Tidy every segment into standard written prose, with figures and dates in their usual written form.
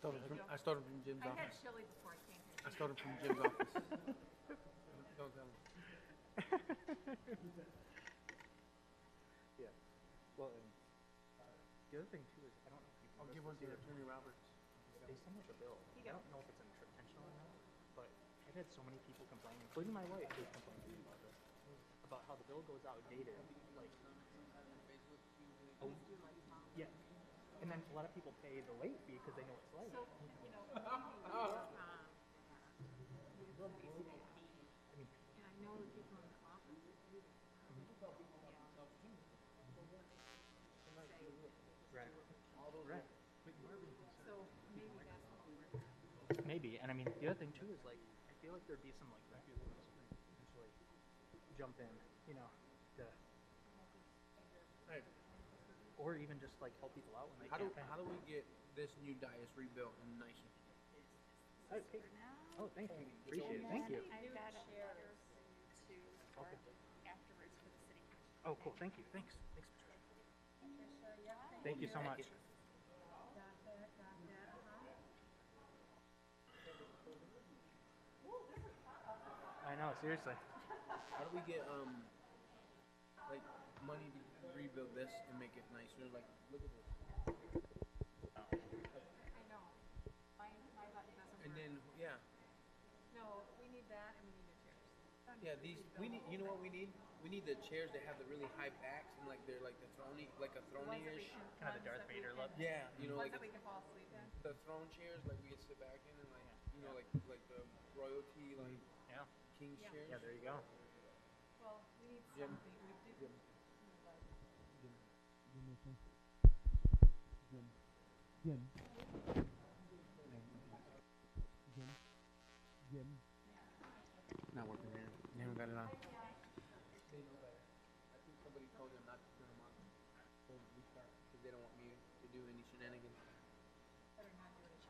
I stole them from Jim's I had office. chili before I came here. I stole them from Jim's office. Don't tell him. Yeah. Well, and the other thing too is I don't know if you. I'll give one to Attorney Roberts. They sent us a bill. I don't know if it's intentional or not, but I've had so many people complain, including my wife, who's complaining about this, about how the bill goes outdated. Like, oh, yeah. And then a lot of people pay the late fee because they know it's late. So, you know, will basically be, and I know the people in the office. Right. Right. So maybe that's what we're. Maybe, and I mean, the other thing too is like, I feel like there'd be some like regulators who could potentially jump in, you know, to, Right. or even just like help people out when they How can't pay. do we get this new dais rebuilt and nicer? Okay. Oh, thank you. Appreciate it. Thank you. I've got a letter to Okay. afterwards for the city. Oh, cool. Thank you. Thanks. Thanks, Patricia. Thank you so much. I know, seriously. How do we get like money to rebuild this and make it nicer? Like, look at this. I know. My button doesn't And work. then yeah, No, we need that and we need new chairs. yeah. These we need. You know what we need? We need the chairs that have the really high backs and like they're like the throny, like a Ones that we throny-ish. can- Kind of the ones Darth that we Vader can- look. Yeah, you know, Ones like that we can fall asleep in. the throne chairs, like we can sit back in and like you know, like the royalty, like Yeah. king's Yeah. chairs. Yeah, there you go. Well, we need Jim. something. We do. Jim. Not working here. They haven't got it on. They know better. I think somebody told them not to turn them on. So we start because they don't want me to do any shenanigans. Better not do it.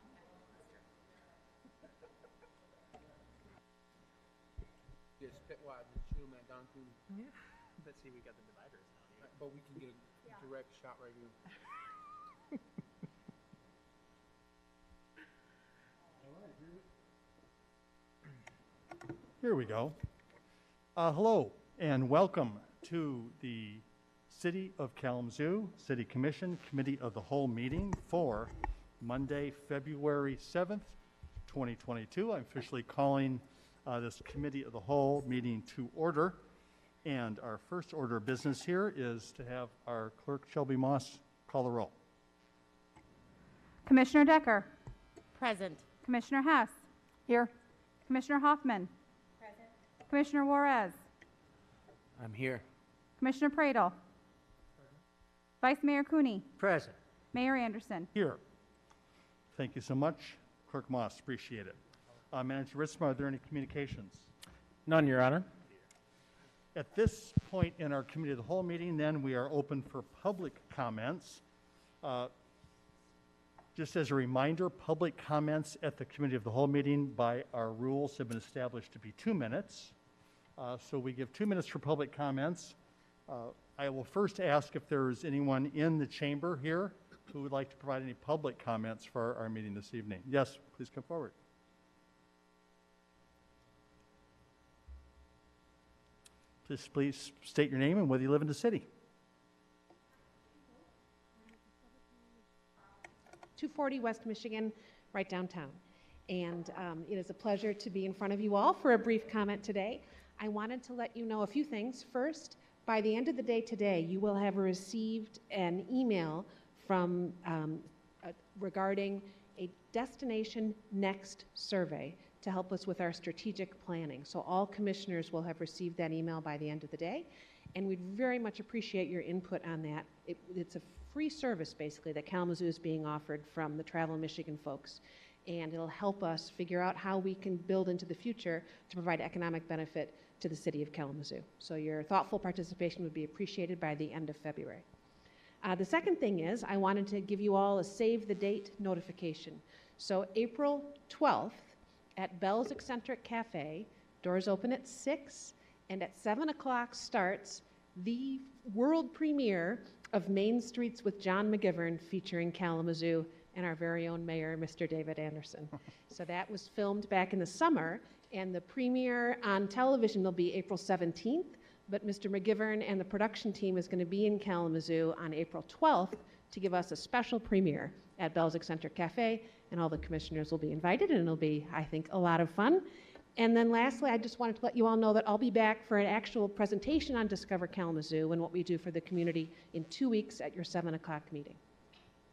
Just spit wide and shoot them at Don Cooney. Yeah. Let's see, we got the dividers down here. But we can get a direct shot right here. Here we go. Hello and welcome to the City of Kalamazoo City Commission Committee of the Whole meeting for Monday, February 7th, 2022. I'm officially calling this Committee of the Whole meeting to order. And our first order of business here is to have our clerk, Shelby Moss, call the roll. Commissioner Decker. Present. Commissioner Hess. Here. Commissioner Hoffman. Present. Commissioner Juarez. I'm here. Commissioner Pradle. Vice Mayor Cooney. Present. Mayor Anderson. Here. Thank you so much. Clerk Moss, appreciate it. Manager Ritzma, are there any communications? None, Your Honor. At this point in our Committee of the Whole meeting, then, we are open for public comments. Just as a reminder, public comments at the Committee of the Whole meeting by our rules have been established to be 2 minutes. So we give 2 minutes for public comments. I will first ask if there is anyone in the chamber here who would like to provide any public comments for our meeting this evening. Yes, please come forward. Please state your name and whether you live in the city. 240 West Michigan, right downtown. And it is a pleasure to be in front of you all for a brief comment today. I wanted to let you know a few things. First, by the end of the day today, you will have received an email from regarding a Destination Next survey to help us with our strategic planning. So all commissioners will have received that email by the end of the day, and we'd very much appreciate your input on that. It's a free service, basically, that Kalamazoo is being offered from the Travel Michigan folks, and it'll help us figure out how we can build into the future to provide economic benefit to the city of Kalamazoo. So your thoughtful participation would be appreciated by the end of February. The second thing is I wanted to give you all a save the date notification. So April 12th at Bell's Eccentric Cafe, doors open at 6, and at 7 o'clock starts the world premiere of Main Streets with John McGivern featuring Kalamazoo and our very own mayor, Mr. David Anderson. So that was filmed back in the summer, and the premiere on television will be April 17th, but Mr. McGivern and the production team is going to be in Kalamazoo on April 12th to give us a special premiere at Belzic Center Cafe, and all the commissioners will be invited, and it'll be, I think, a lot of fun. And then lastly, I just wanted to let you all know that I'll be back for an actual presentation on Discover Kalamazoo and what we do for the community in 2 weeks at your 7 o'clock meeting.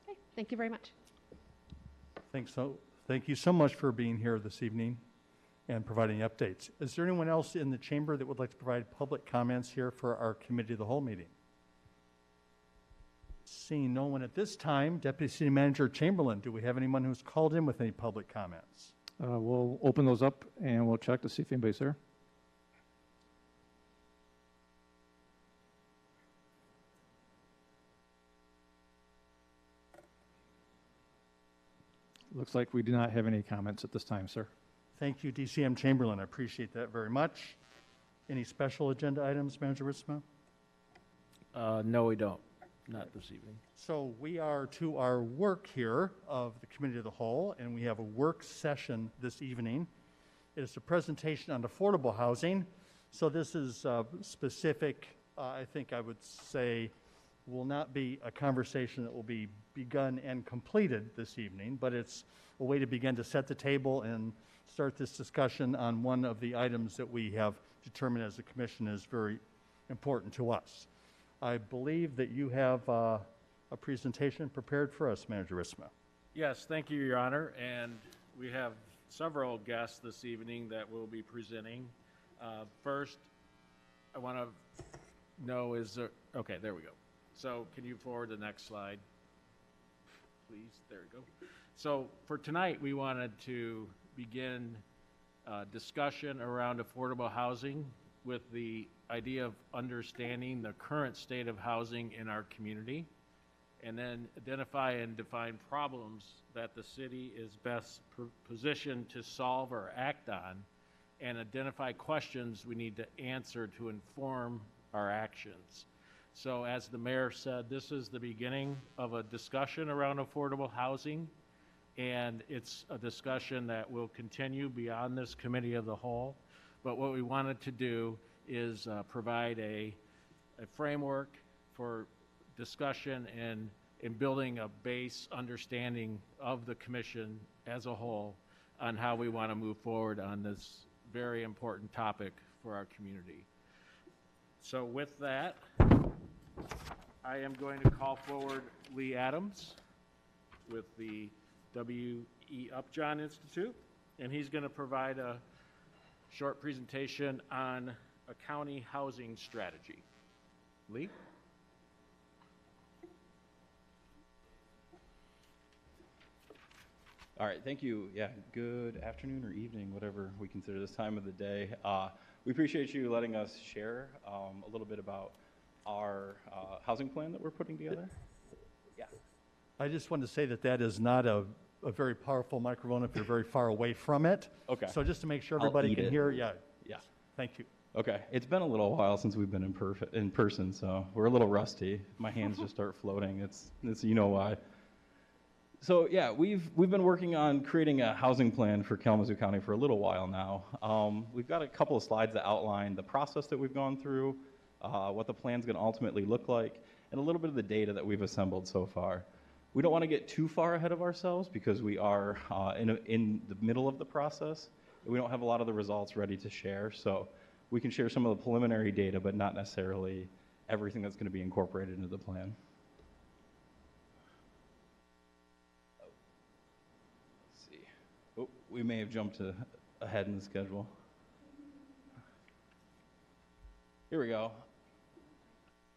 Okay, thank you very much. Thank you so much for being here this evening and providing updates. Is there anyone else in the chamber that would like to provide public comments here for our Committee of the Whole meeting? Seeing no one at this time, Deputy City Manager Chamberlain, do we have anyone who's called in with any public comments? We'll open those up and we'll check to see if anybody's there. Looks like we do not have any comments at this time, sir. Thank you, DCM Chamberlain. I appreciate that very much. Any special agenda items, Manager Ritzma? No, we don't. Not this evening. So we are to our work here of the Committee of the Whole, and we have a work session this evening. It is a presentation on affordable housing. So this is specific, I think I would say, will not be a conversation that will be begun and completed this evening, but it's a way to begin to set the table and start this discussion on one of the items that we have determined as a commission is very important to us. I believe that you have a presentation prepared for us, Manager Ritzma. Yes, thank you, Your Honor. And we have several guests this evening that will be presenting. First, I want to know okay, there we go. So can you forward the next slide, please? There we go. So for tonight, we wanted to begin discussion around affordable housing with the idea of understanding the current state of housing in our community, and then identify and define problems that the city is best positioned to solve or act on, and identify questions we need to answer to inform our actions. So as the mayor said, this is the beginning of a discussion around affordable housing, and it's a discussion that will continue beyond this Committee of the Whole. But what we wanted to do is provide a framework for discussion and in building a base understanding of the commission as a whole on how we want to move forward on this very important topic for our community. So with that, I am going to call forward Lee Adams with the W.E. Upjohn Institute, and he's going to provide a short presentation on a county housing strategy. Lee? All right, thank you. Yeah, good afternoon or evening, whatever we consider this time of the day. We appreciate you letting us share a little bit about our housing plan that we're putting together. Yeah. I just wanted to say that that is not a very powerful microphone if you're very far away from it. Okay. So just to make sure everybody can hear, yeah. Thank you. Okay, it's been a little while since we've been in person, so we're a little rusty. My hands just start floating. It's you know why. So yeah, we've been working on creating a housing plan for Kalamazoo County for a little while now. We've got a couple of slides that outline the process that we've gone through, what the plan's going to ultimately look like, and a little bit of the data that we've assembled so far. We don't want to get too far ahead of ourselves because we are in the middle of the process. We don't have a lot of the results ready to share, so we can share some of the preliminary data, but not necessarily everything that's going to be incorporated into the plan. Let's see. Oh, we may have jumped ahead in the schedule. Here we go.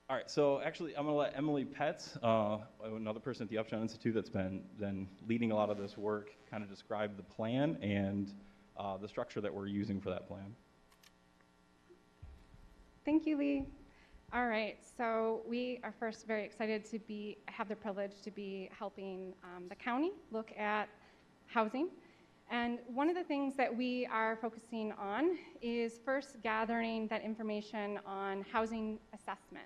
All right, so actually I'm going to let Emily Petz, another person at the Upjohn Institute that's been leading a lot of this work, kind of describe the plan and the structure that we're using for that plan. Thank you, Lee. All right, so we are first very excited to have the privilege to be helping the county look at housing. And one of the things that we are focusing on is first gathering that information on housing assessment.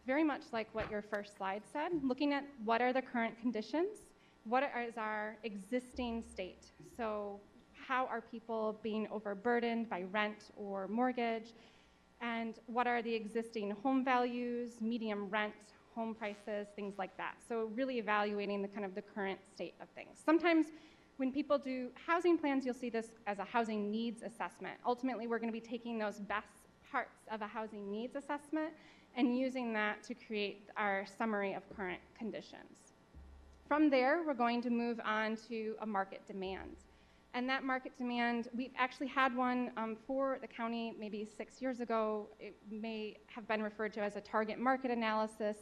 Very much like what your first slide said, looking at what are the current conditions what is our existing state? So how are people being overburdened by rent or mortgage? And what are the existing home values, medium rent, home prices, things like that. So really evaluating the kind of the current state of things. Sometimes when people do housing plans, you'll see this as a housing needs assessment. Ultimately, we're going to be taking those best parts of a housing needs assessment and using that to create our summary of current conditions. From there, we're going to move on to a market demand. And that market demand, we've actually had one for the county maybe 6 years ago. It may have been referred to as a target market analysis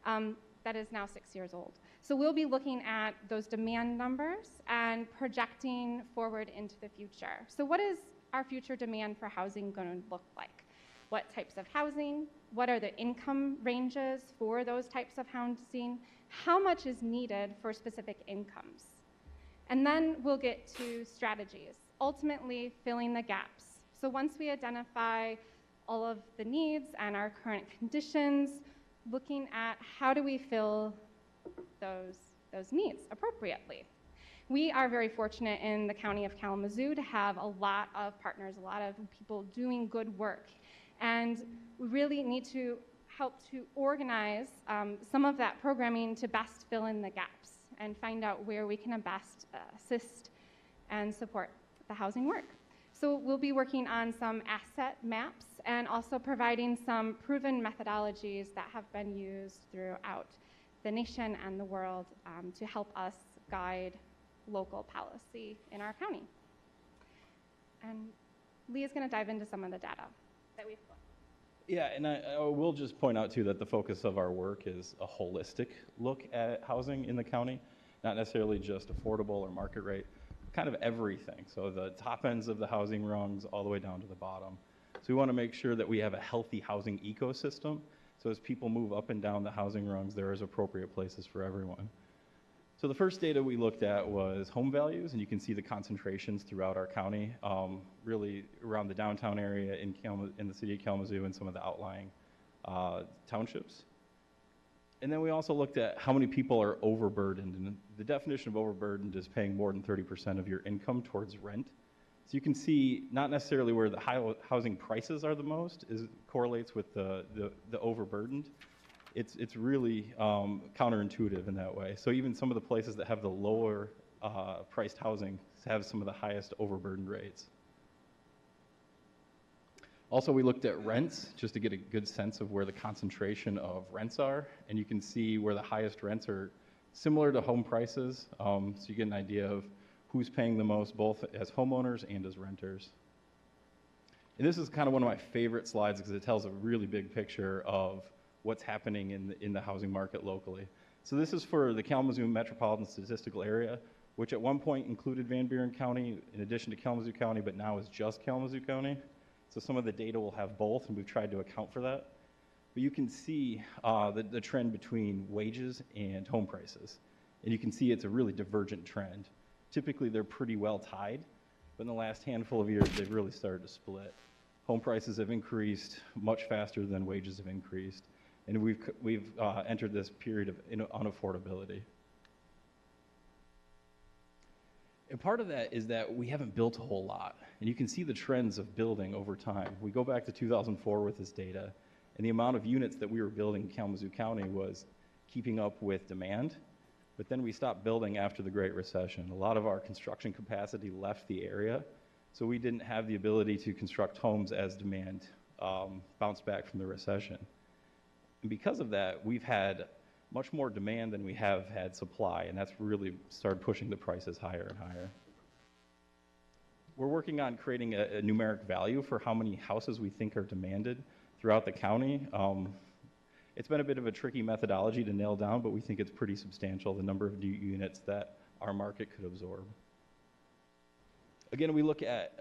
that is now 6 years old. So we'll be looking at those demand numbers and projecting forward into the future. So what is our future demand for housing going to look like? What types of housing? What are the income ranges for those types of housing? How much is needed for specific incomes? And then we'll get to strategies, ultimately filling the gaps. So once we identify all of the needs and our current conditions, looking at how do we fill those needs appropriately. We are very fortunate in the county of Kalamazoo to have a lot of partners, a lot of people doing good work. And we really need to help to organize some of that programming to best fill in the gaps and find out where we can best assist and support the housing work. So we'll be working on some asset maps and also providing some proven methodologies that have been used throughout the nation and the world to help us guide local policy in our county. And Lee is going to dive into some of the data that we've got. Yeah, and I will just point out too that the focus of our work is a holistic look at housing in the county, not necessarily just affordable or market rate, kind of everything. So the top ends of the housing rungs all the way down to the bottom. So we want to make sure that we have a healthy housing ecosystem. So as people move up and down the housing rungs, there is appropriate places for everyone. So the first data we looked at was home values, and you can see the concentrations throughout our county, really around the downtown area in the city of Kalamazoo and some of the outlying townships. And then we also looked at how many people are overburdened, and the definition of overburdened is paying more than 30% of your income towards rent. So you can see not necessarily where the housing prices are the most correlates with the overburdened. It's really counterintuitive in that way. So even some of the places that have the lower priced housing have some of the highest overburden rates. Also, we looked at rents just to get a good sense of where the concentration of rents are. And you can see where the highest rents are similar to home prices. So you get an idea of who's paying the most, both as homeowners and as renters. And this is kind of one of my favorite slides because it tells a really big picture of what's happening in the housing market locally. So this is for the Kalamazoo Metropolitan Statistical Area, which at one point included Van Buren County in addition to Kalamazoo County, but now is just Kalamazoo County. So some of the data will have both, and we've tried to account for that. But you can see the trend between wages and home prices. And you can see it's a really divergent trend. Typically, they're pretty well tied, but in the last handful of years, they've really started to split. Home prices have increased much faster than wages have increased. And we've entered this period of unaffordability. And part of that is that we haven't built a whole lot. And you can see the trends of building over time. We go back to 2004 with this data, and the amount of units that we were building in Kalamazoo County was keeping up with demand. But then we stopped building after the Great Recession. A lot of our construction capacity left the area, so we didn't have the ability to construct homes as demand bounced back from the recession. And because of that, we've had much more demand than we have had supply, and that's really started pushing the prices higher and higher. We're working on creating a numeric value for how many houses we think are demanded throughout the county. It's been a bit of a tricky methodology to nail down, but we think it's pretty substantial, the number of new units that our market could absorb. Again, we look at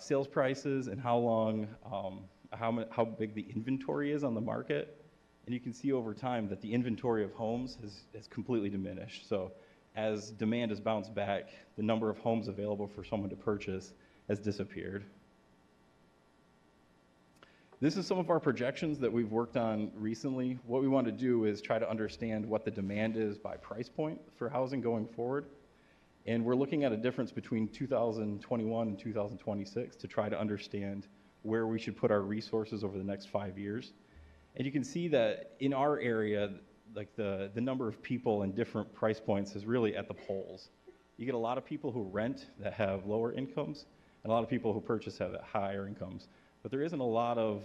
sales prices and how big the inventory is on the market. And you can see over time that the inventory of homes has completely diminished. So as demand has bounced back, the number of homes available for someone to purchase has disappeared. This is some of our projections that we've worked on recently. What we want to do is try to understand what the demand is by price point for housing going forward. And we're looking at a difference between 2021 and 2026 to try to understand where we should put our resources over the next 5 years. And you can see that in our area, like the number of people in different price points is really at the poles. You get a lot of people who rent that have lower incomes, and a lot of people who purchase have higher incomes. But there isn't a lot of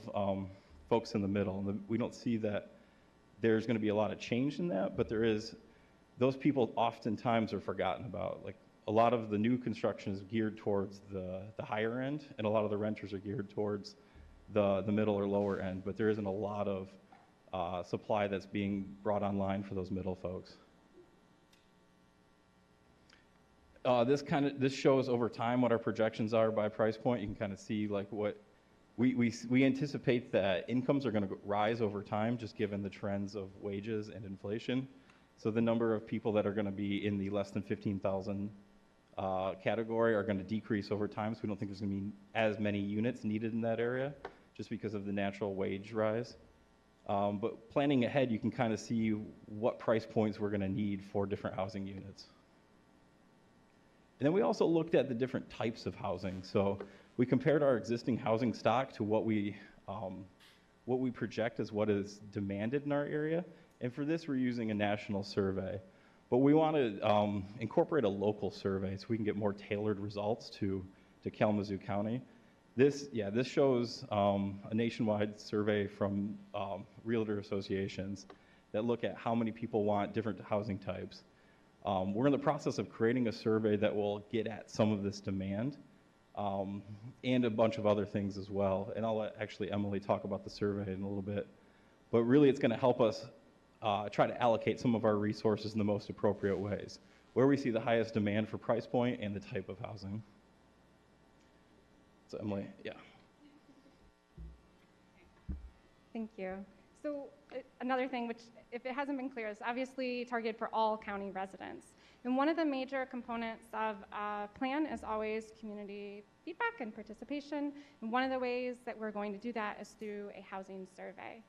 folks in the middle, and we don't see that there's going to be a lot of change in that, but there is, those people oftentimes are forgotten about. Like a lot of the new construction is geared towards the higher end, and a lot of the renters are geared towards the middle or lower end, but there isn't a lot of supply that's being brought online for those middle folks. This shows over time what our projections are by price point. You can kind of see like what we anticipate that incomes are going to rise over time, just given the trends of wages and inflation. So the number of people that are going to be in the less than 15,000 category are going to decrease over time. So we don't think there's going to be as many units needed in that area, just because of the natural wage rise. But planning ahead, you can kind of see what price points we're going to need for different housing units. And then we also looked at the different types of housing. So we compared our existing housing stock to what we project as what is demanded in our area. And for this, we're using a national survey. But we want to incorporate a local survey so we can get more tailored results to Kalamazoo County. This shows a nationwide survey from realtor associations that look at how many people want different housing types. We're in the process of creating a survey that will get at some of this demand and a bunch of other things as well. And I'll let actually Emily talk about the survey in a little bit. But really, it's going to help us try to allocate some of our resources in the most appropriate ways, where we see the highest demand for price point and the type of housing. So Emily, yeah. Thank you. So another thing, which if it hasn't been clear, is obviously targeted for all county residents. And one of the major components of a plan is always community feedback and participation. And one of the ways that we're going to do that is through a housing survey.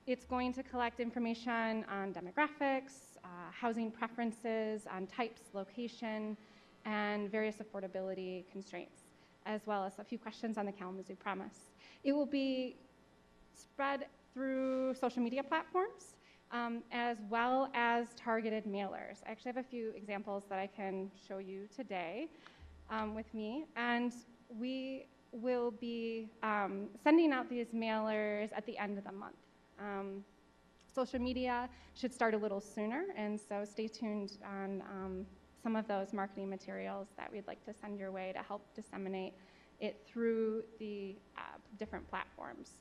It's going to collect information on demographics, housing preferences, on types, location, and various affordability constraints, as well as a few questions on the Kalamazoo promise. It will be spread through social media platforms, as well as targeted mailers. I actually have a few examples that I can show you today with me. And we will be sending out these mailers at the end of the month. Social media should start a little sooner, and so stay tuned on some of those marketing materials that we'd like to send your way to help disseminate it through the different platforms.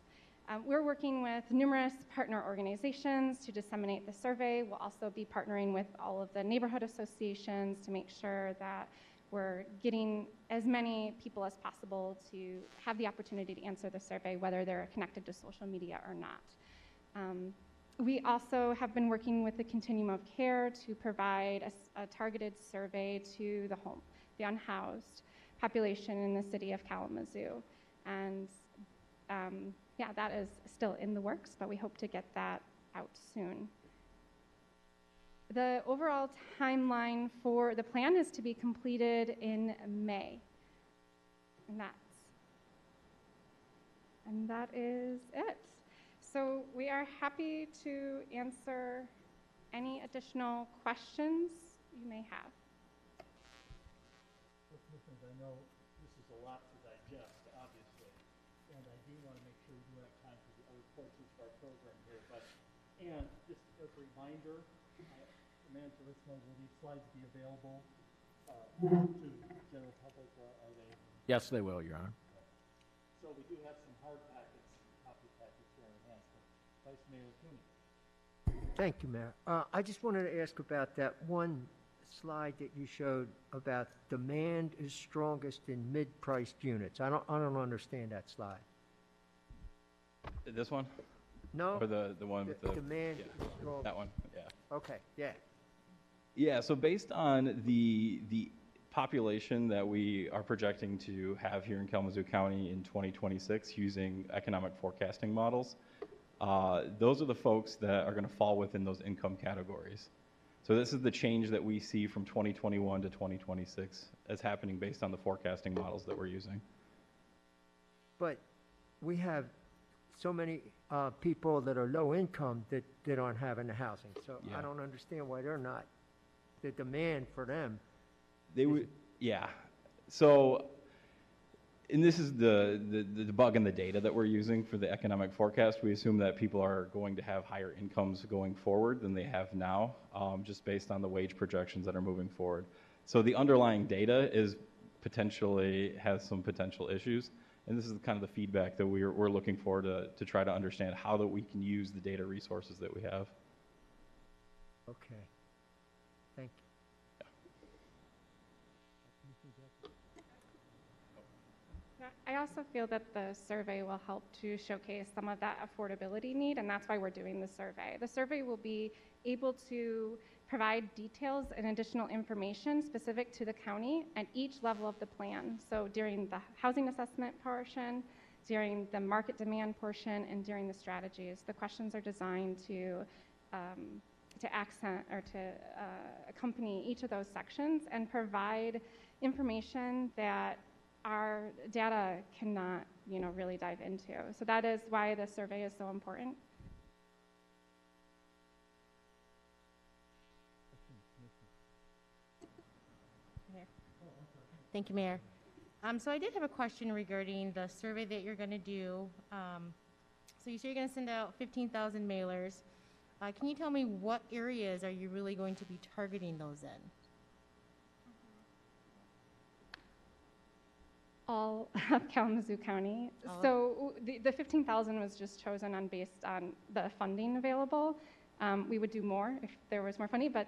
We're working with numerous partner organizations to disseminate the survey. We'll also be partnering with all of the neighborhood associations to make sure that we're getting as many people as possible to have the opportunity to answer the survey, whether they're connected to social media or not. We also have been working with the Continuum of Care to provide a targeted survey to the unhoused population in the city of Kalamazoo. And yeah, that is still in the works, but we hope to get that out soon. The overall timeline for the plan is to be completed in May. And that is it. So we are happy to answer any additional questions you may have. Listeners, I know this is a lot to digest, obviously, and I do want to make sure we do have time for the other portions of our program here. And just as a reminder, Amanda, will these slides be available to general public, or are they? Yes, they will, Your Honor. So we do have some hard packets, copy packets here in hand. Vice Mayor Cooney. Thank you, Mayor. I just wanted to ask about that one slide that you showed about demand is strongest in mid-priced units. I don't understand that slide. This one? No. Or the one with the demand yeah, is strong. that one, yeah. Okay, yeah. Yeah, so based on the population that we are projecting to have here in Kalamazoo County in 2026 using economic forecasting models. Those are the folks that are going to fall within those income categories. So this is the change that we see from 2021 to 2026 as happening based on the forecasting models that we're using. But we have so many people that are low income that aren't having the housing. So Yeah. I don't understand why they're not, the demand for them. They would, yeah. So, and this is the bug in the data that we're using for the economic forecast. We assume that people are going to have higher incomes going forward than they have now, just based on the wage projections that are moving forward. So the underlying data has some potential issues. And this is kind of the feedback that we're looking for to try to understand how that we can use the data resources that we have. Okay. Thank you. I also feel that the survey will help to showcase some of that affordability need, and that's why we're doing the survey. The survey will be able to provide details and additional information specific to the county at each level of the plan. So during the housing assessment portion, during the market demand portion, and during the strategies. The questions are designed to accent or to accompany each of those sections and provide information that our data cannot, really dive into. So that is why the survey is so important. Thank you, Mayor. So I did have a question regarding the survey that you're going to do. So you say you're going to send out 15,000 mailers. Can you tell me what areas are you really going to be targeting those in? All of Kalamazoo County. So the 15,000 was just chosen based on the funding available. We would do more if there was more funding, but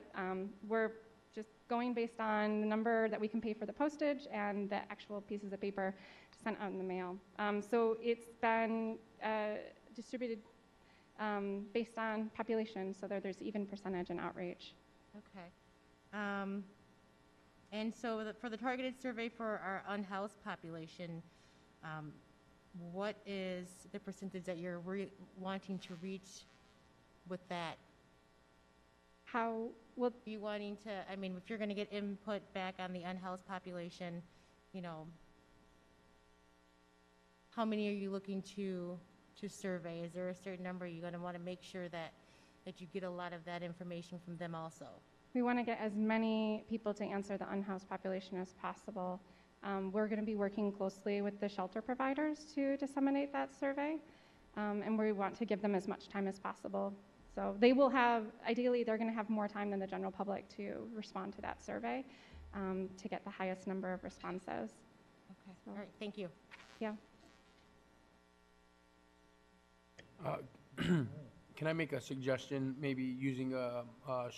we're just going based on the number that we can pay for the postage and the actual pieces of paper sent out in the mail. So it's been distributed based on population, so there's even percentage and outreach. Okay. And so for the targeted survey for our unhoused population, what is the percentage that you're wanting to reach with that? How will you wanting to, if you're going to get input back on the unhoused population, how many are you looking to survey? Is there a certain number you're going to want to make sure that you get a lot of that information from them also? We want to get as many people to answer the unhoused population as possible. We're going to be working closely with the shelter providers to disseminate that survey, and we want to give them as much time as possible. So they will ideally, they're going to have more time than the general public to respond to that survey to get the highest number of responses. Okay, all right, thank you. Yeah. Can I make a suggestion, maybe using a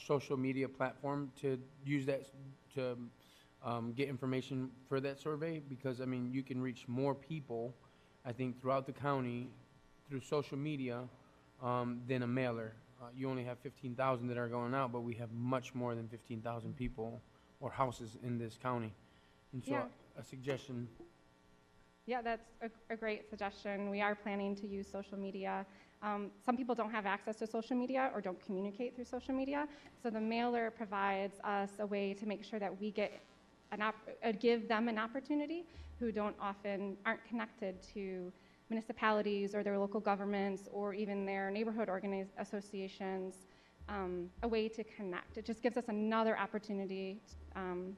social media platform to use that to get information for that survey? Because, you can reach more people, I think, throughout the county through social media than a mailer. You only have 15,000 that are going out, but we have much more than 15,000 people or houses in this county. And so a suggestion. Yeah, that's a great suggestion. We are planning to use social media. Some people don't have access to social media or don't communicate through social media. So the mailer provides us a way to make sure that we get give them an opportunity who aren't connected to municipalities or their local governments or even their neighborhood associations, a way to connect. It just gives us another opportunity.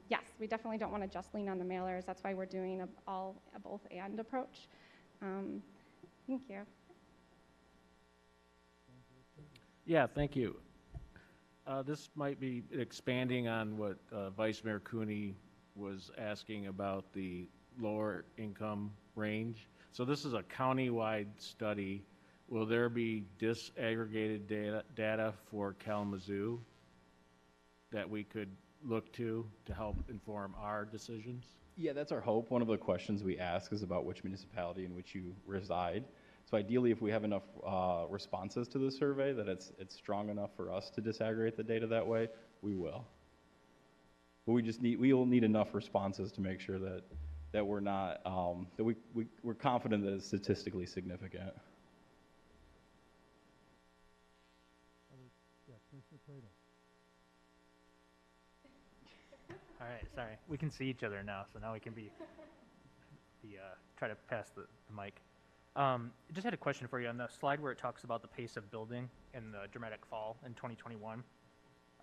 Yes, we definitely don't want to just lean on the mailers. That's why we're doing a both and approach. Thank you. Yeah, thank you. This might be expanding on what Vice Mayor Cooney was asking about the lower income range. So this is a county-wide study. Will there be disaggregated data for Kalamazoo that we could look to help inform our decisions? Yeah, that's our hope. One of the questions we ask is about which municipality in which you reside. So ideally, if we have enough responses to the survey that it's strong enough for us to disaggregate the data that way, we will. But we will need enough responses to make sure that we're not, we're confident that it's statistically significant. All right, sorry. We can see each other now, so now we can try to pass the mic. Just had a question for you on the slide where it talks about the pace of building and the dramatic fall in 2021.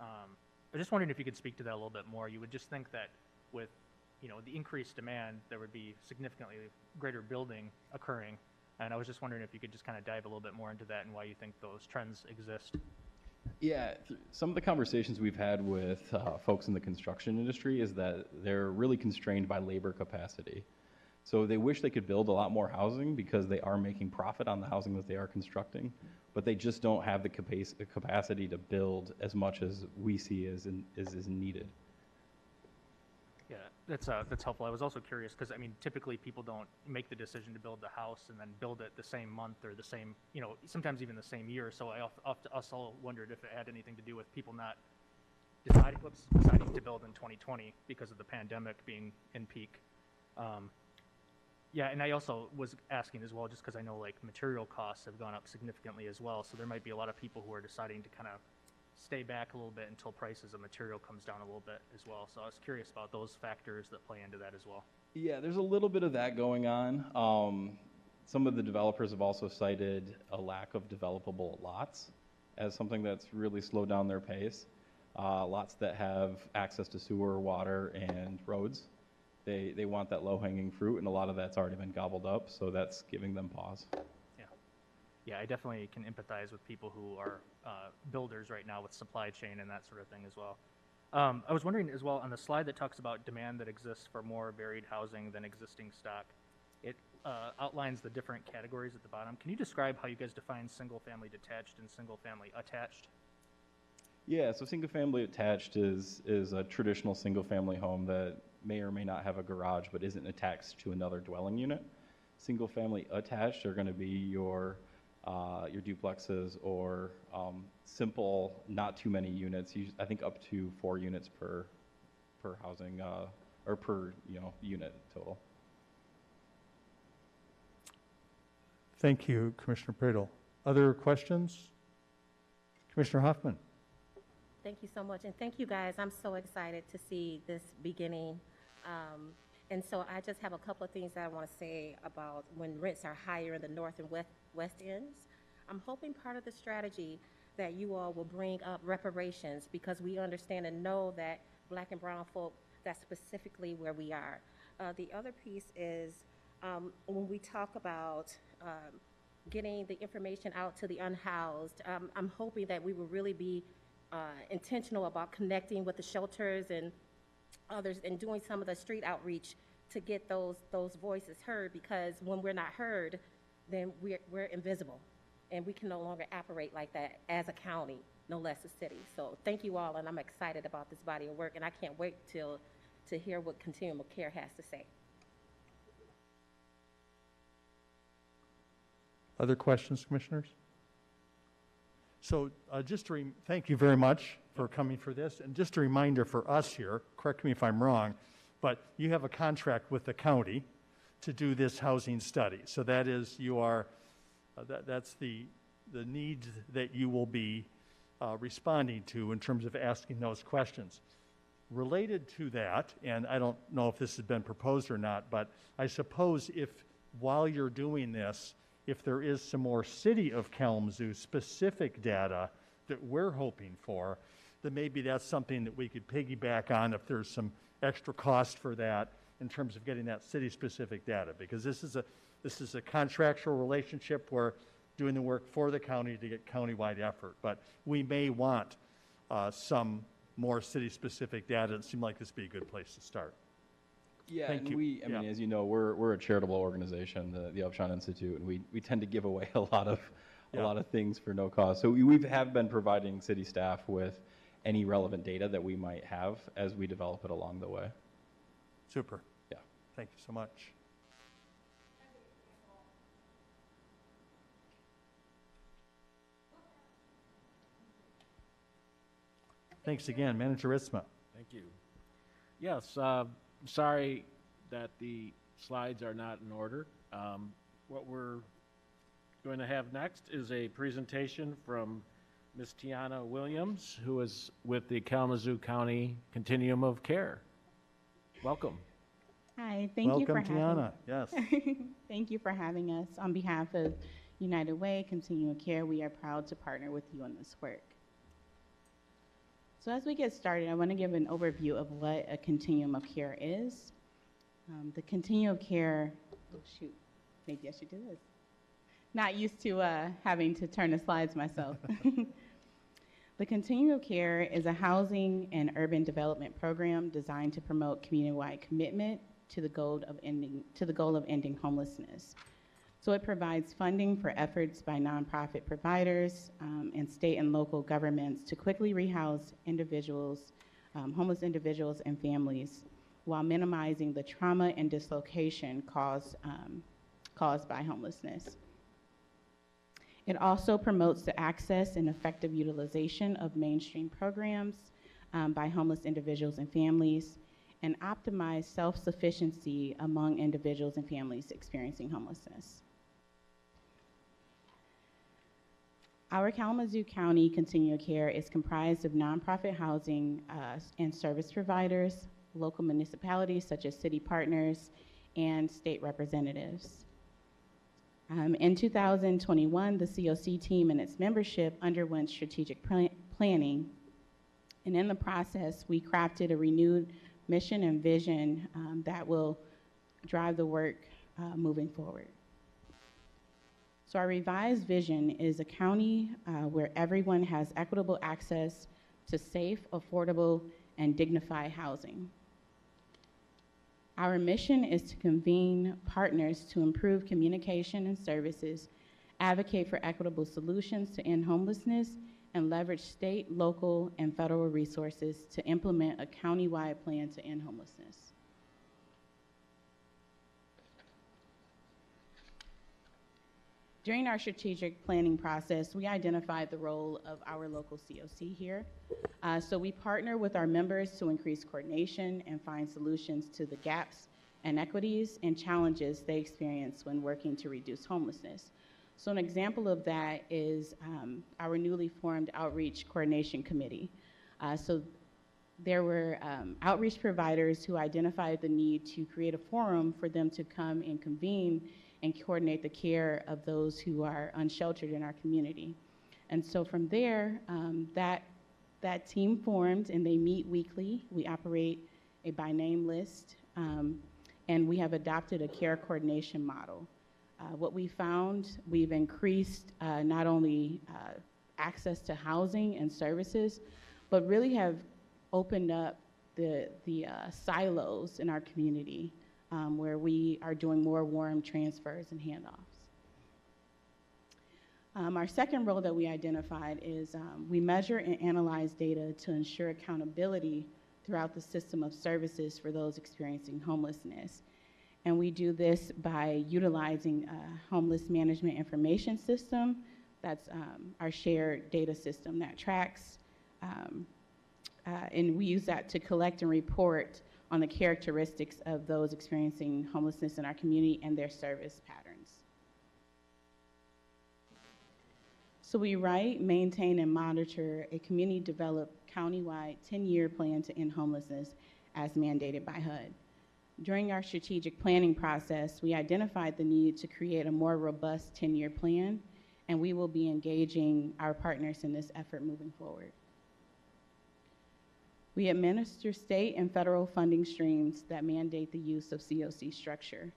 I just wondering if you could speak to that a little bit more. You would just think that with, the increased demand, there would be significantly greater building occurring. And I was just wondering if you could just kind of dive a little bit more into that and why you think those trends exist. Yeah, some of the conversations we've had with folks in the construction industry is that they're really constrained by labor capacity. So they wish they could build a lot more housing because they are making profit on the housing that they are constructing, but they just don't have the capacity to build as much as we see as is needed. Yeah, that's helpful. I was also curious because, typically people don't make the decision to build the house and then build it the same month or the same, sometimes even the same year. So I also wondered if it had anything to do with people not deciding to build in 2020 because of the pandemic being in peak. Yeah, and I also was asking as well, just because I know material costs have gone up significantly as well. So there might be a lot of people who are deciding to kind of stay back a little bit until prices of material comes down a little bit as well. So I was curious about those factors that play into that as well. Yeah, there's a little bit of that going on. Some of the developers have also cited a lack of developable lots as something that's really slowed down their pace. Lots that have access to sewer, water, and roads. They want that low-hanging fruit, and a lot of that's already been gobbled up, so that's giving them pause. Yeah, I definitely can empathize with people who are builders right now with supply chain and that sort of thing as well. I was wondering as well, on the slide that talks about demand that exists for more varied housing than existing stock, it outlines the different categories at the bottom. Can you describe how you guys define single-family detached and single-family attached? Yeah, so single-family attached is a traditional single-family home that may or may not have a garage but isn't attached to another dwelling unit. Single-family attached are going to be your duplexes or simple, not too many units. I think up to 4 units per housing or per unit total. Thank you, Commissioner Pradel. Other questions? Commissioner Hoffman. Thank you so much, and thank you guys. I'm so excited to see this beginning. And so I just have a couple of things that I want to say about when rents are higher in the north and west ends. I'm hoping part of the strategy that you all will bring up reparations, because we understand and know that Black and brown folk, that's specifically where we are. The other piece is when we talk about getting the information out to the unhoused, I'm hoping that we will really be intentional about connecting with the shelters and others and doing some of the street outreach to get those voices heard, because when we're not heard, then we're invisible, and we can no longer operate like that as a county, no less a city. So thank you all, and I'm excited about this body of work, and I can't wait to hear what Continuum of Care has to say. Other questions, commissioners? So thank you very much for coming for this. And just a reminder for us here, correct me if I'm wrong, but you have a contract with the county to do this housing study. So that is, that's the needs that you will be responding to in terms of asking those questions. Related to that, and I don't know if this has been proposed or not, but I suppose while you're doing this, if there is some more City of Kalamazoo specific data that we're hoping for, then maybe that's something that we could piggyback on if there's some extra cost for that in terms of getting that city specific data, because this is a contractual relationship where doing the work for the county to get countywide effort. But we may want some more city specific data. It seemed like this would be a good place to start. Yeah, Thank and you. I mean, as you know, we're a charitable organization, the Upshawn Institute, and we tend to give away a lot of things for no cost. So we have been providing city staff with any relevant data that we might have as we develop it along the way. Super. Yeah. Thank you so much. Thanks again, Manager Ritzma. Thank you. Yes, sorry that the slides are not in order. What we're going to have next is a presentation from Ms. Tiana Williams, who is with the Kalamazoo County Continuum of Care. Welcome. Hi, thank you for Welcome, having Tiana. Yes. Thank you for having us. On behalf of United Way, Continuum Care, we are proud to partner with you on this work. So as we get started, I want to give an overview of what a continuum of care is. The continuum of care, oh shoot, maybe I should do this. Not used to having to turn the slides myself. The Continuum of Care is a housing and urban development program designed to promote community-wide commitment to the goal of ending homelessness. So it provides funding for efforts by nonprofit providers and state and local governments to quickly rehouse individuals, homeless individuals and families, while minimizing the trauma and dislocation caused by homelessness. It also promotes the access and effective utilization of mainstream programs by homeless individuals and families, and optimize self-sufficiency among individuals and families experiencing homelessness. Our Kalamazoo County Continuum of Care is comprised of nonprofit housing and service providers, local municipalities such as city partners, and state representatives. In 2021, the COC team and its membership underwent strategic planning, and in the process, we crafted a renewed mission and vision that will drive the work moving forward. So our revised vision is a county where everyone has equitable access to safe, affordable, and dignified housing. Our mission is to convene partners to improve communication and services, advocate for equitable solutions to end homelessness, and leverage state, local, and federal resources to implement a county-wide plan to end homelessness. During our strategic planning process, we identified the role of our local COC here. So we partner with our members to increase coordination and find solutions to the gaps and equities and challenges they experience when working to reduce homelessness. So an example of that is our newly formed Outreach Coordination Committee. So there were outreach providers who identified the need to create a forum for them to come and convene and coordinate the care of those who are unsheltered in our community. And so from there, that team formed and they meet weekly. We operate a by name list, and we have adopted a care coordination model. What we found, we've increased not only access to housing and services, but really have opened up the silos in our community where we are doing more warm transfers and handoffs. Our second role that we identified is we measure and analyze data to ensure accountability throughout the system of services for those experiencing homelessness. And we do this by utilizing a homeless management information system. That's our shared data system that tracks, and we use that to collect and report on the characteristics of those experiencing homelessness in our community and their service patterns. So we write, maintain, and monitor a community-developed countywide 10-year plan to end homelessness as mandated by HUD. During our strategic planning process, we identified the need to create a more robust 10-year plan, and we will be engaging our partners in this effort moving forward. We administer state and federal funding streams that mandate the use of COC structure.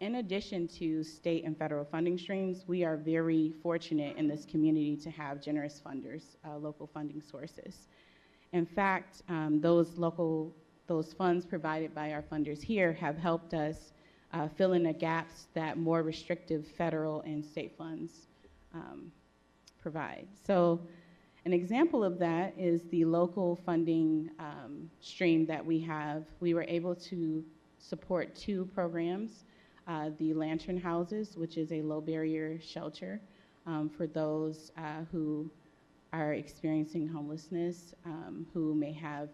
In addition to state and federal funding streams, we are very fortunate in this community to have generous funders, local funding sources. In fact, those funds provided by our funders here have helped us fill in the gaps that more restrictive federal and state funds provide. So an example of that is the local funding stream that we have. We were able to support 2 programs, the Lantern Houses, which is a low barrier shelter for those who are experiencing homelessness, who may have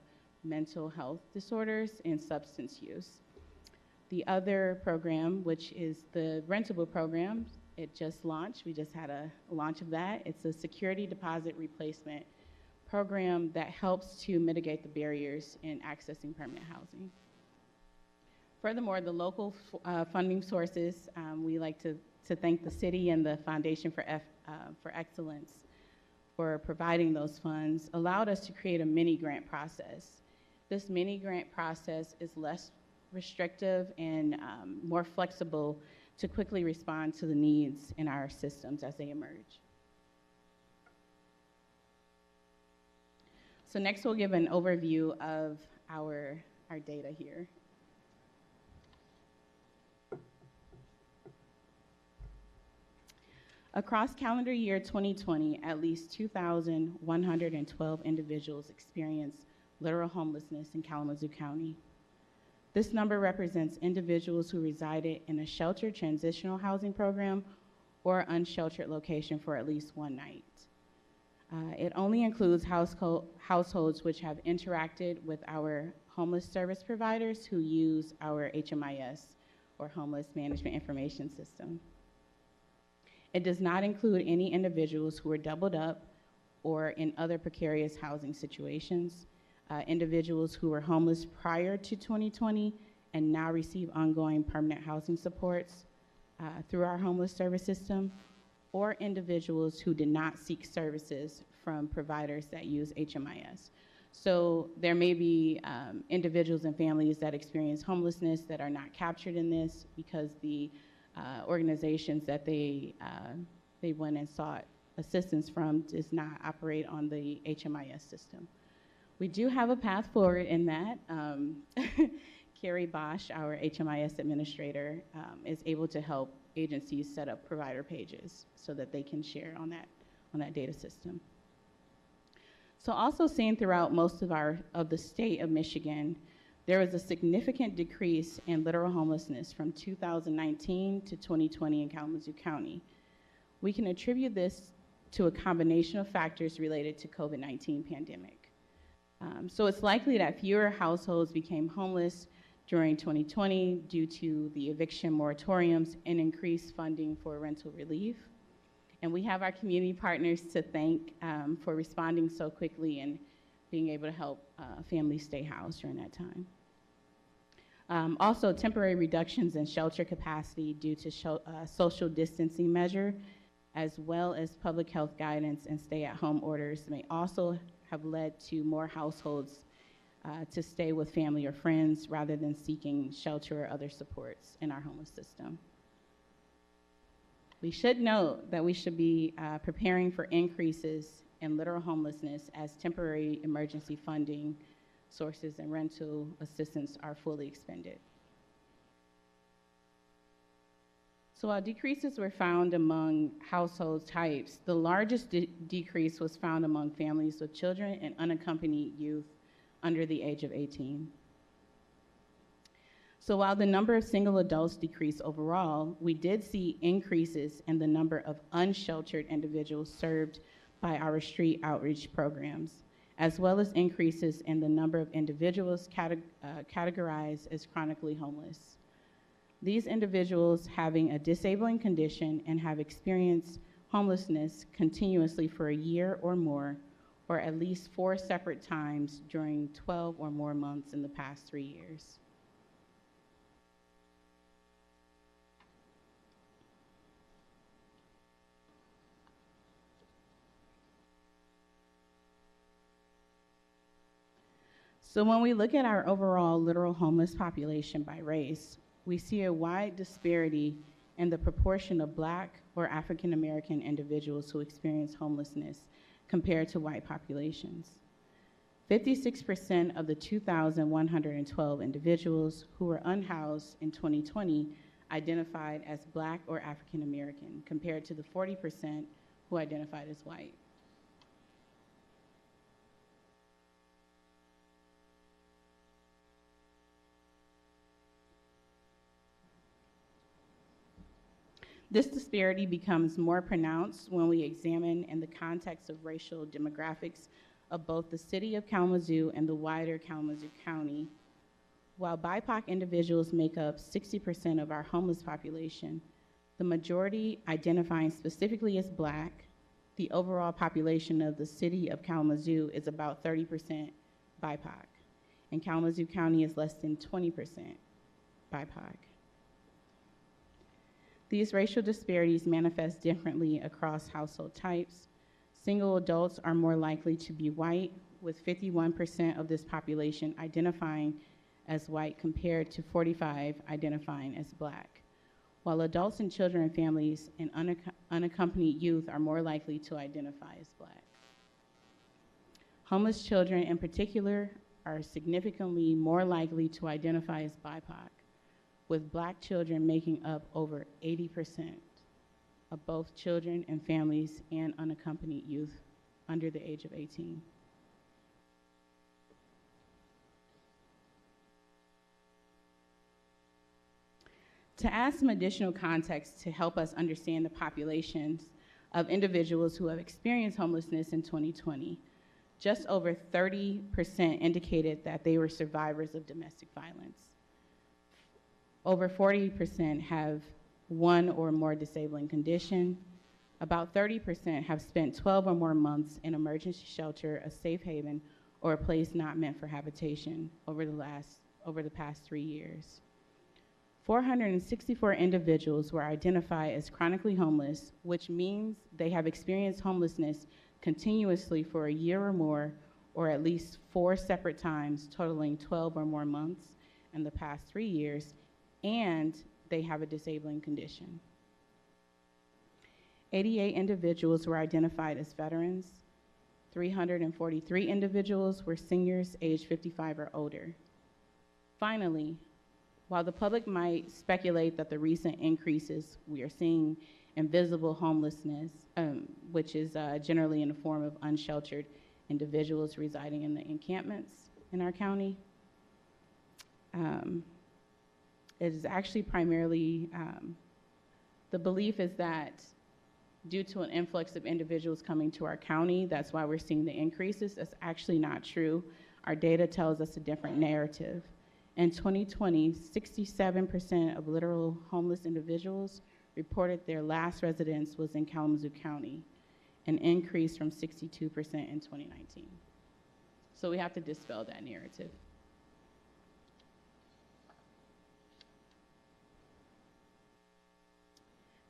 mental health disorders, and substance use. The other program, which is the rentable program, it just launched. We just had a launch of that. It's a security deposit replacement program that helps to mitigate the barriers in accessing permanent housing. Furthermore, the local funding sources, we like to thank the city and the Foundation for Excellence for providing those funds, allowed us to create a mini grant process. This mini grant process is less restrictive and more flexible to quickly respond to the needs in our systems as they emerge. So next we'll give an overview of our data here. Across calendar year 2020, at least 2,112 individuals experienced literal homelessness in Kalamazoo County. This number represents individuals who resided in a sheltered transitional housing program or unsheltered location for at least one night. It only includes households which have interacted with our homeless service providers who use our HMIS, or Homeless Management Information System. It does not include any individuals who are doubled up or in other precarious housing situations, individuals who were homeless prior to 2020 and now receive ongoing permanent housing supports through our homeless service system, or individuals who did not seek services from providers that use HMIS. So there may be individuals and families that experience homelessness that are not captured in this because the organizations that they went and sought assistance from does not operate on the HMIS system. We do have a path forward in that. Carrie Bosch, our HMIS administrator, is able to help agencies set up provider pages so that they can share on that data system. So also seen throughout most of the state of Michigan, there was a significant decrease in literal homelessness from 2019 to 2020 in Kalamazoo County. We can attribute this to a combination of factors related to COVID-19 pandemic. So it's likely that fewer households became homeless during 2020 due to the eviction moratoriums and increased funding for rental relief. And we have our community partners to thank for responding so quickly and being able to help families stay housed during that time. Also, temporary reductions in shelter capacity due to social distancing measure, as well as public health guidance and stay-at-home orders, may also have led to more households to stay with family or friends rather than seeking shelter or other supports in our homeless system. We should note that we should be preparing for increases in literal homelessness as temporary emergency funding sources and rental assistance are fully expended. So while decreases were found among household types, the largest decrease was found among families with children and unaccompanied youth under the age of 18. So while the number of single adults decreased overall, we did see increases in the number of unsheltered individuals served by our street outreach programs, as well as increases in the number of individuals categorized as chronically homeless. These individuals having a disabling condition and have experienced homelessness continuously for a year or more, or at least 4 separate times during 12 or more months in the past 3 years. So when we look at our overall literal homeless population by race, we see a wide disparity in the proportion of Black or African American individuals who experience homelessness compared to white populations. 56% of the 2,112 individuals who were unhoused in 2020 identified as Black or African American, compared to the 40% who identified as white. This disparity becomes more pronounced when we examine in the context of racial demographics of both the city of Kalamazoo and the wider Kalamazoo County. While BIPOC individuals make up 60% of our homeless population, the majority identifying specifically as Black, the overall population of the city of Kalamazoo is about 30% BIPOC, and Kalamazoo County is less than 20% BIPOC. These racial disparities manifest differently across household types. Single adults are more likely to be white, with 51% of this population identifying as white compared to 45% identifying as Black, while adults and children and families and unaccompanied youth are more likely to identify as Black. Homeless children in particular are significantly more likely to identify as BIPOC, with Black children making up over 80% of both children and families and unaccompanied youth under the age of 18. To add some additional context to help us understand the populations of individuals who have experienced homelessness in 2020, just over 30% indicated that they were survivors of domestic violence. Over 40% have one or more disabling condition. About 30% have spent 12 or more months in emergency shelter, a safe haven, or a place not meant for habitation over the past 3 years. 464 individuals were identified as chronically homeless, which means they have experienced homelessness continuously for a year or more, or at least 4 separate times, totaling 12 or more months in the past 3 years, and they have a disabling condition. 88 individuals were identified as veterans. 343 individuals were seniors aged 55 or older. Finally, while the public might speculate that the recent increases we are seeing in visible homelessness, which is generally in the form of unsheltered individuals residing in the encampments in our county, it is actually primarily, the belief is that due to an influx of individuals coming to our county, that's why we're seeing the increases. That's actually not true. Our data tells us a different narrative. In 2020, 67% of literal homeless individuals reported their last residence was in Kalamazoo County, an increase from 62% in 2019. So we have to dispel that narrative.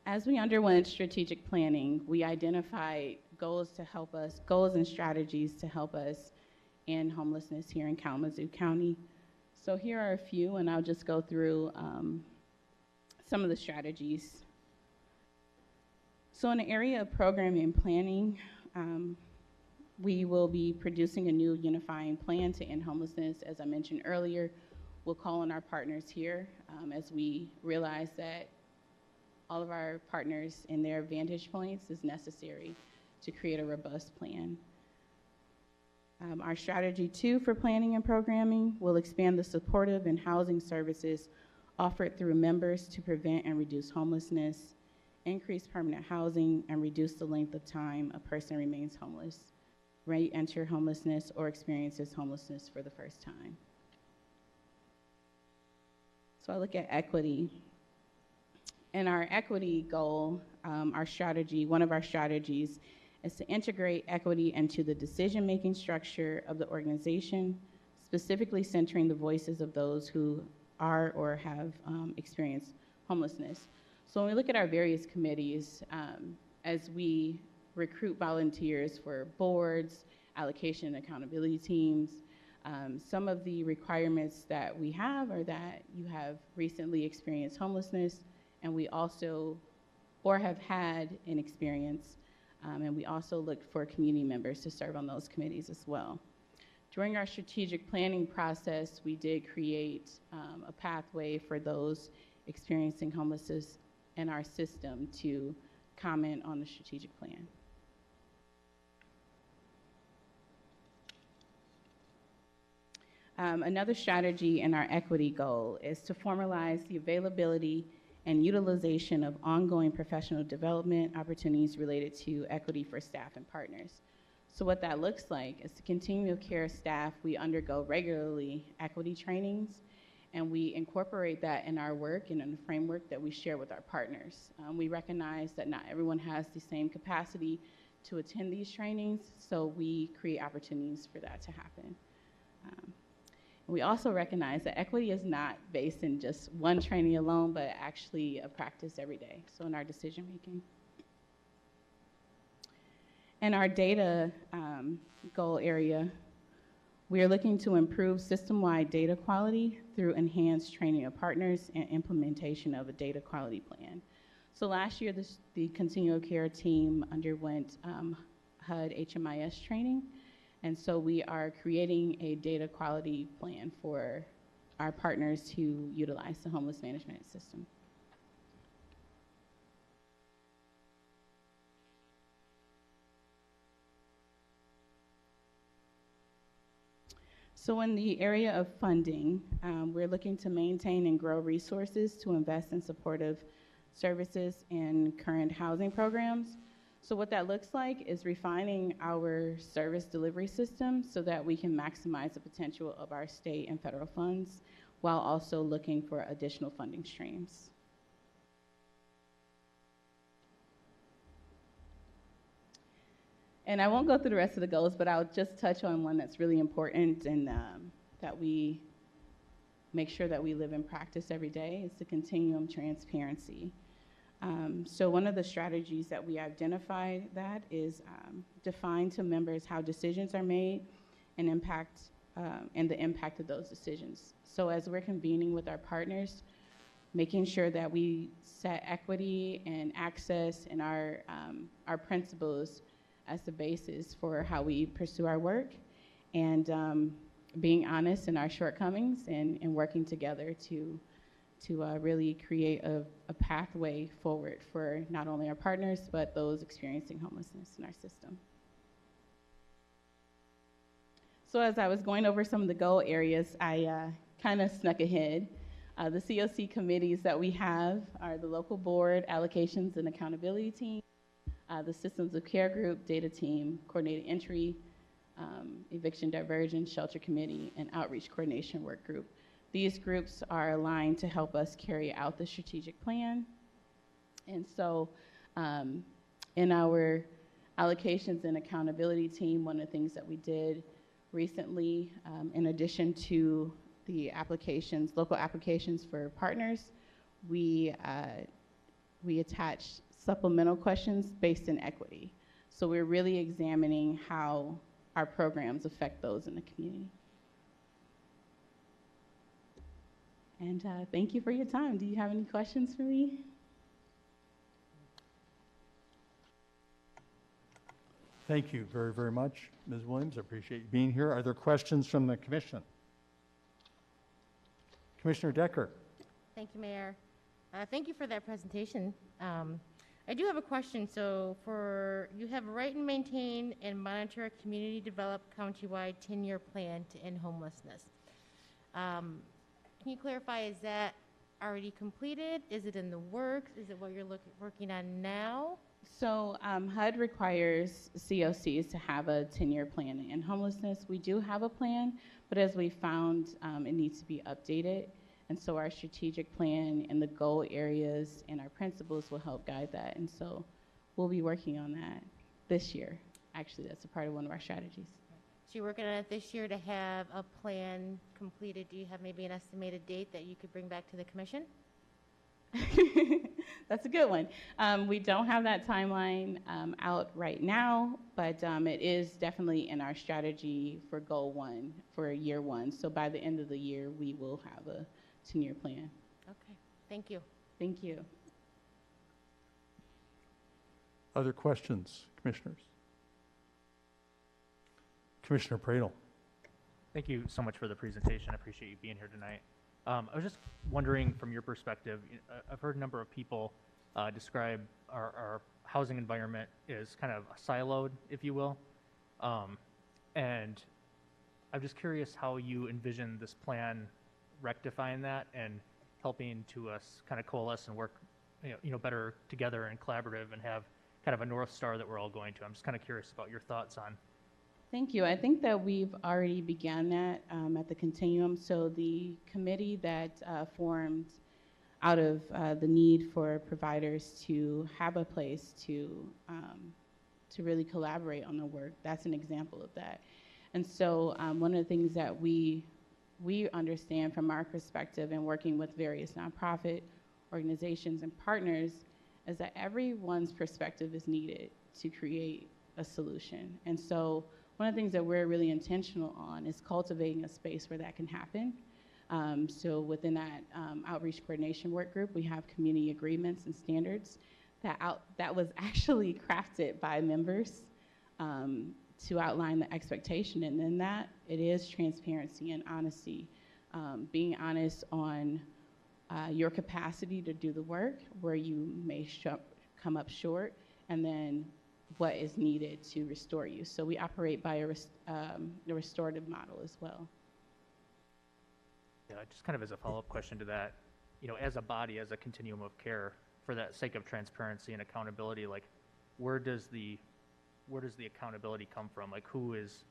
As we underwent strategic planning, we identified goals and strategies to help us end homelessness here in Kalamazoo County. So here are a few, and I'll just go through some of the strategies. So in the area of programming and planning, we will be producing a new unifying plan to end homelessness. As I mentioned earlier, we'll call on our partners here as we realize that all of our partners and their vantage points is necessary to create a robust plan. Our strategy 2 for planning and programming will expand the supportive and housing services offered through members to prevent and reduce homelessness, increase permanent housing, and reduce the length of time a person remains homeless, re-enter homelessness, or experiences homelessness for the first time. So I look at equity. In our equity goal, one of our strategies is to integrate equity into the decision-making structure of the organization, specifically centering the voices of those who are or have experienced homelessness. So when we look at our various committees, as we recruit volunteers for boards, allocation and accountability teams, some of the requirements that we have are that you have recently experienced homelessness, and we also, or have had an experience, and we also look for community members to serve on those committees as well. During our strategic planning process, we did create a pathway for those experiencing homelessness in our system to comment on the strategic plan. Another strategy in our equity goal is to formalize the availability and utilization of ongoing professional development opportunities related to equity for staff and partners. So what that looks like is the continuum of care staff, we undergo regularly equity trainings, and we incorporate that in our work and in the framework that we share with our partners. We recognize that not everyone has the same capacity to attend these trainings, so we create opportunities for that to happen. We also recognize that equity is not based in just one training alone, but actually a practice every day, so in our decision making. In our data goal area, we are looking to improve system-wide data quality through enhanced training of partners and implementation of a data quality plan. So last year, the Continuum Care team underwent HUD HMIS training, and so we are creating a data quality plan for our partners who utilize the homeless management system. So in the area of funding, we're looking to maintain and grow resources to invest in supportive services and current housing programs. So what that looks like is refining our service delivery system so that we can maximize the potential of our state and federal funds while also looking for additional funding streams. And I won't go through the rest of the goals, but I'll just touch on one that's really important and that we make sure that we live in practice every day is the Continuum Transparency. So one of the strategies that we identified that is define to members how decisions are made and the impact of those decisions. So as we're convening with our partners, making sure that we set equity and access and our principles as the basis for how we pursue our work, and being honest in our shortcomings and working together to really create a pathway forward for not only our partners, but those experiencing homelessness in our system. So as I was going over some of the goal areas, I kind of snuck ahead. The COC committees that we have are the local board, allocations and accountability team, the systems of care group, data team, coordinated entry, eviction diversion, shelter committee, and outreach coordination work group. These groups are aligned to help us carry out the strategic plan. And so in our allocations and accountability team, one of the things that we did recently, in addition to the applications, local applications for partners, we attached supplemental questions based in equity. So we're really examining how our programs affect those in the community. And thank you for your time. Do you have any questions for me? Thank you very, very much, Ms. Williams. I appreciate you being here. Are there questions from the commission? Commissioner Decker. Thank you, Mayor. Thank you for that presentation. I do have a question. So you have write and maintain and monitor a community developed countywide 10-year plan to end homelessness. Can you clarify, is that already completed? Is it in the works? Is it what you're working on now? So HUD requires COCs to have a 10-year plan to end homelessness. We do have a plan, but as we found, it needs to be updated. And so our strategic plan and the goal areas and our principles will help guide that. And so we'll be working on that this year. Actually, that's a part of one of our strategies. So you're working on it this year to have a plan completed. Do you have maybe an estimated date that you could bring back to the commission? That's a good one. We don't have that timeline out right now, but it is definitely in our strategy for goal one, for year one. So by the end of the year, we will have a 10-year plan. Okay, thank you. Thank you. Other questions, commissioners? Commissioner Pradle. Thank you so much for the presentation. I appreciate you being here tonight. I was just wondering, from your perspective, I've heard a number of people describe our housing environment as kind of siloed, if you will. And I'm just curious how you envision this plan rectifying that and helping to us kind of coalesce and work better together and collaborative and have kind of a North Star that we're all going to. I'm just kind of curious about your thoughts on Thank you. I think that we've already began that at the Continuum. So the committee that formed out of the need for providers to have a place to really collaborate on the work, that's an example of that. And so one of the things that we understand from our perspective in working with various nonprofit organizations and partners is that everyone's perspective is needed to create a solution. And so one of the things that we're really intentional on is cultivating a space where that can happen. So within that outreach coordination work group, we have community agreements and standards that was actually crafted by members to outline the expectation. And then that it is transparency and honesty, being honest on your capacity to do the work, where you may come up short, and then what is needed to restore you. So we operate by a restorative model as well. Yeah, just kind of as a follow-up question to that, you know, as a body, as a continuum of care, for that sake of transparency and accountability, like, where does the accountability come from? Like, who is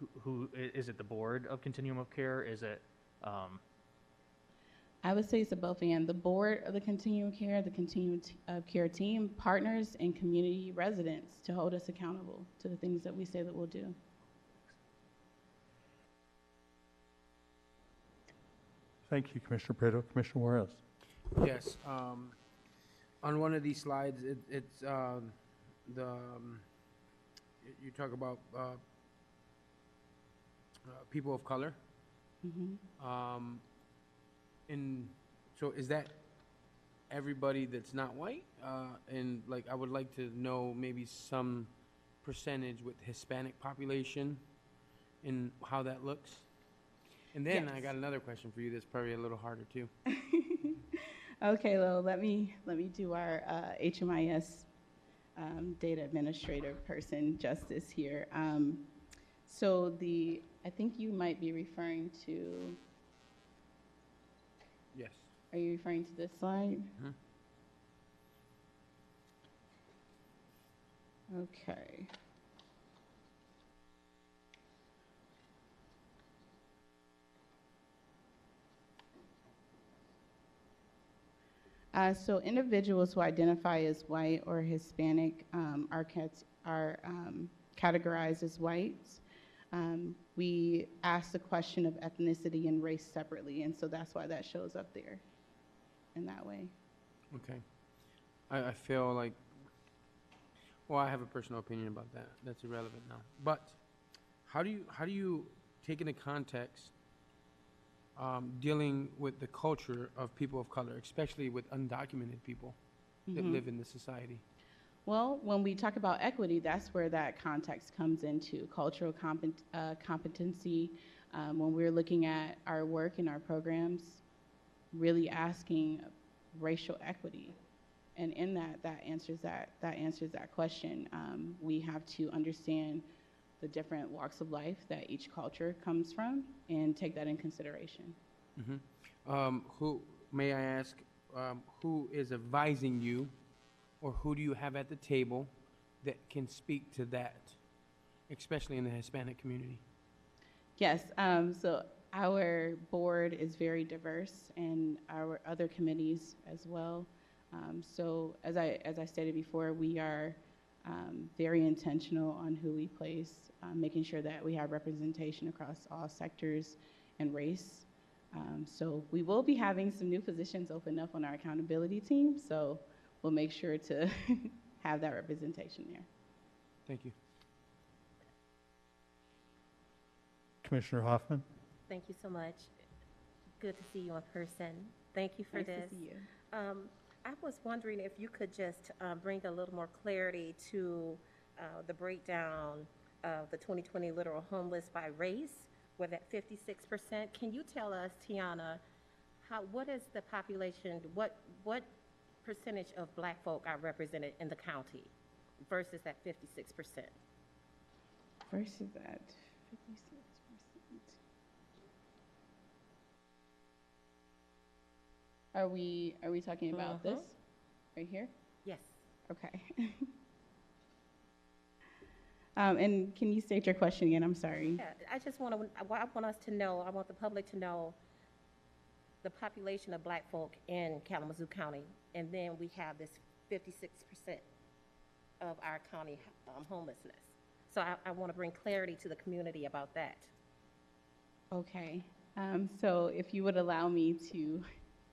it? The board of Continuum of Care? Is it? I would say it's a both and. The board of the Continuum of Care, the Continuum of Care team, partners, and community residents to hold us accountable to the things that we say that we'll do. Thank you, Commissioner Prado. Commissioner Juarez. Yes, on one of these slides, it's you talk about people of color. Mm-hmm. And so is that everybody that's not white? And like, I would like to know maybe some percentage with Hispanic population and how that looks. And then I got another question for you that's probably a little harder too. Okay, well, let me do our HMIS data administrator person justice here. So I think you might be referring to. Yes. Are you referring to this slide? Mm-hmm. Okay. So individuals who identify as white or Hispanic are categorized as whites. We ask the question of ethnicity and race separately, and so that's why that shows up there in that way. Okay. I feel like, well, I have a personal opinion about that. That's irrelevant now. But how do you take into context dealing with the culture of people of color, especially with undocumented people that live in the society? Well, when we talk about equity, that's where that context comes into cultural competency. When we're looking at our work and our programs, really asking racial equity, and in that answers that question. We have to understand the different walks of life that each culture comes from and take that in consideration. Mm-hmm. Who, may I ask, who is advising you, or who do you have at the table that can speak to that, especially in the Hispanic community? Yes, so our board is very diverse, and our other committees as well. So as I stated before, we are very intentional on who we place, making sure that we have representation across all sectors and race. So we will be having some new positions open up on our accountability team, so we'll make sure to have that representation there. Thank you. Commissioner Hoffman. Thank you so much. Good to see you in person. Thank you for Nice this. to see you. I was wondering if you could just bring a little more clarity to the breakdown of the 2020 literal homeless by race, where that 56%. Can you tell us, Tiana, what is the population, what percentage of Black folk are represented in the county versus that 56%? Versus that 56%. Are we talking about this right here? Yes. Okay. And can you state your question again? I'm sorry. Yeah, I just want to, I want us to know, I want the public to know the population of black folk in Kalamazoo County, and then we have this 56% of our county homelessness. So I want to bring clarity to the community about that. Okay. So if you would allow me to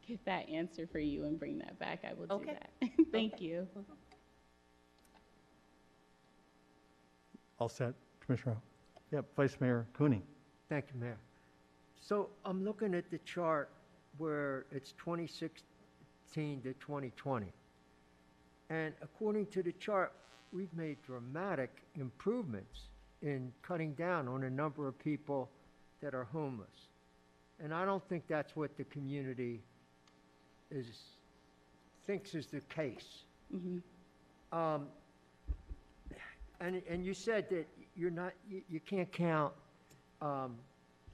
get that answer for you and bring that back, I will do Okay. that. Thank you. All set, Commissioner? Yep, Vice Mayor Cooney. Thank you, Mayor. So I'm looking at the chart where it's 2016 to 2020. And according to the chart, we've made dramatic improvements in cutting down on the number of people that are homeless. And I don't think that's what the community thinks is the case. Mm-hmm. And you said that you can't count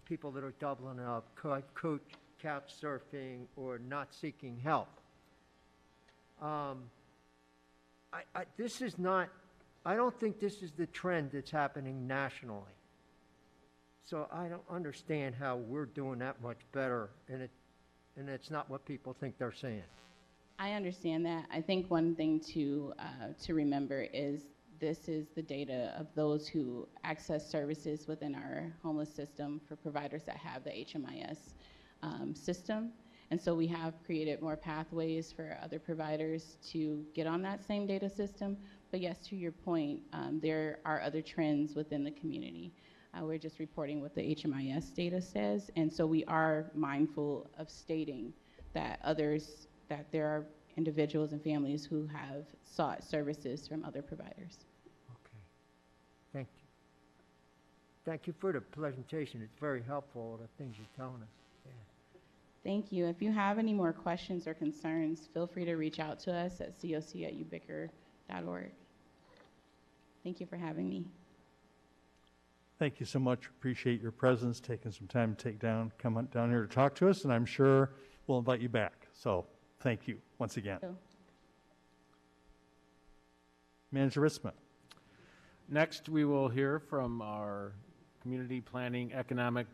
people that are doubling up, couch surfing, or not seeking help. This is not, I don't think this is the trend that's happening nationally. So I don't understand how we're doing that much better, and it's not what people think they're saying. I understand that. I think one thing to remember is this is the data of those who access services within our homeless system for providers that have the HMIS system. And so we have created more pathways for other providers to get on that same data system. But yes, to your point, there are other trends within the community. We're just reporting what the HMIS data says. And so we are mindful of stating that that there are individuals and families who have sought services from other providers. Okay. Thank you. Thank you for the presentation. It's very helpful, the things you're telling us. Yeah. Thank you. If you have any more questions or concerns, feel free to reach out to us at coc@ubicker.org. Thank you for having me. Thank you so much. Appreciate your presence, taking some time to come down here to talk to us, and I'm sure we'll invite you back. So thank you once again. Manager Ritzman. Next, we will hear from our Community Planning Economic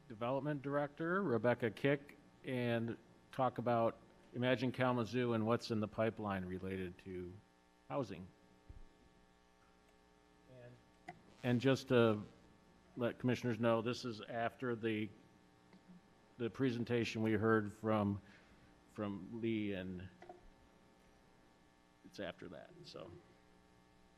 Development Director, Rebecca Kick, and talk about Imagine Kalamazoo and what's in the pipeline related to housing. And just to let commissioners know, this is after the presentation we heard from Lee, and it's after that, so.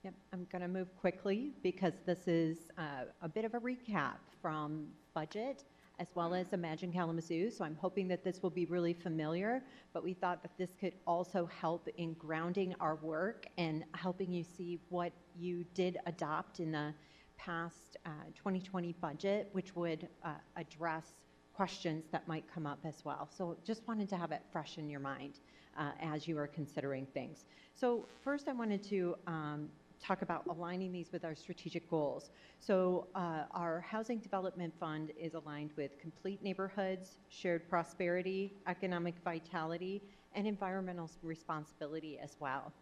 Yep, I'm going to move quickly because this is a bit of a recap from budget as well as Imagine Kalamazoo. So I'm hoping that this will be really familiar, but we thought that this could also help in grounding our work and helping you see what you did adopt in the past 2020 budget, which would address questions that might come up as well. So just wanted to have it fresh in your mind as you are considering things. So first I wanted to talk about aligning these with our strategic goals. So our Housing Development Fund is aligned with complete neighborhoods, shared prosperity, economic vitality, and environmental responsibility as well.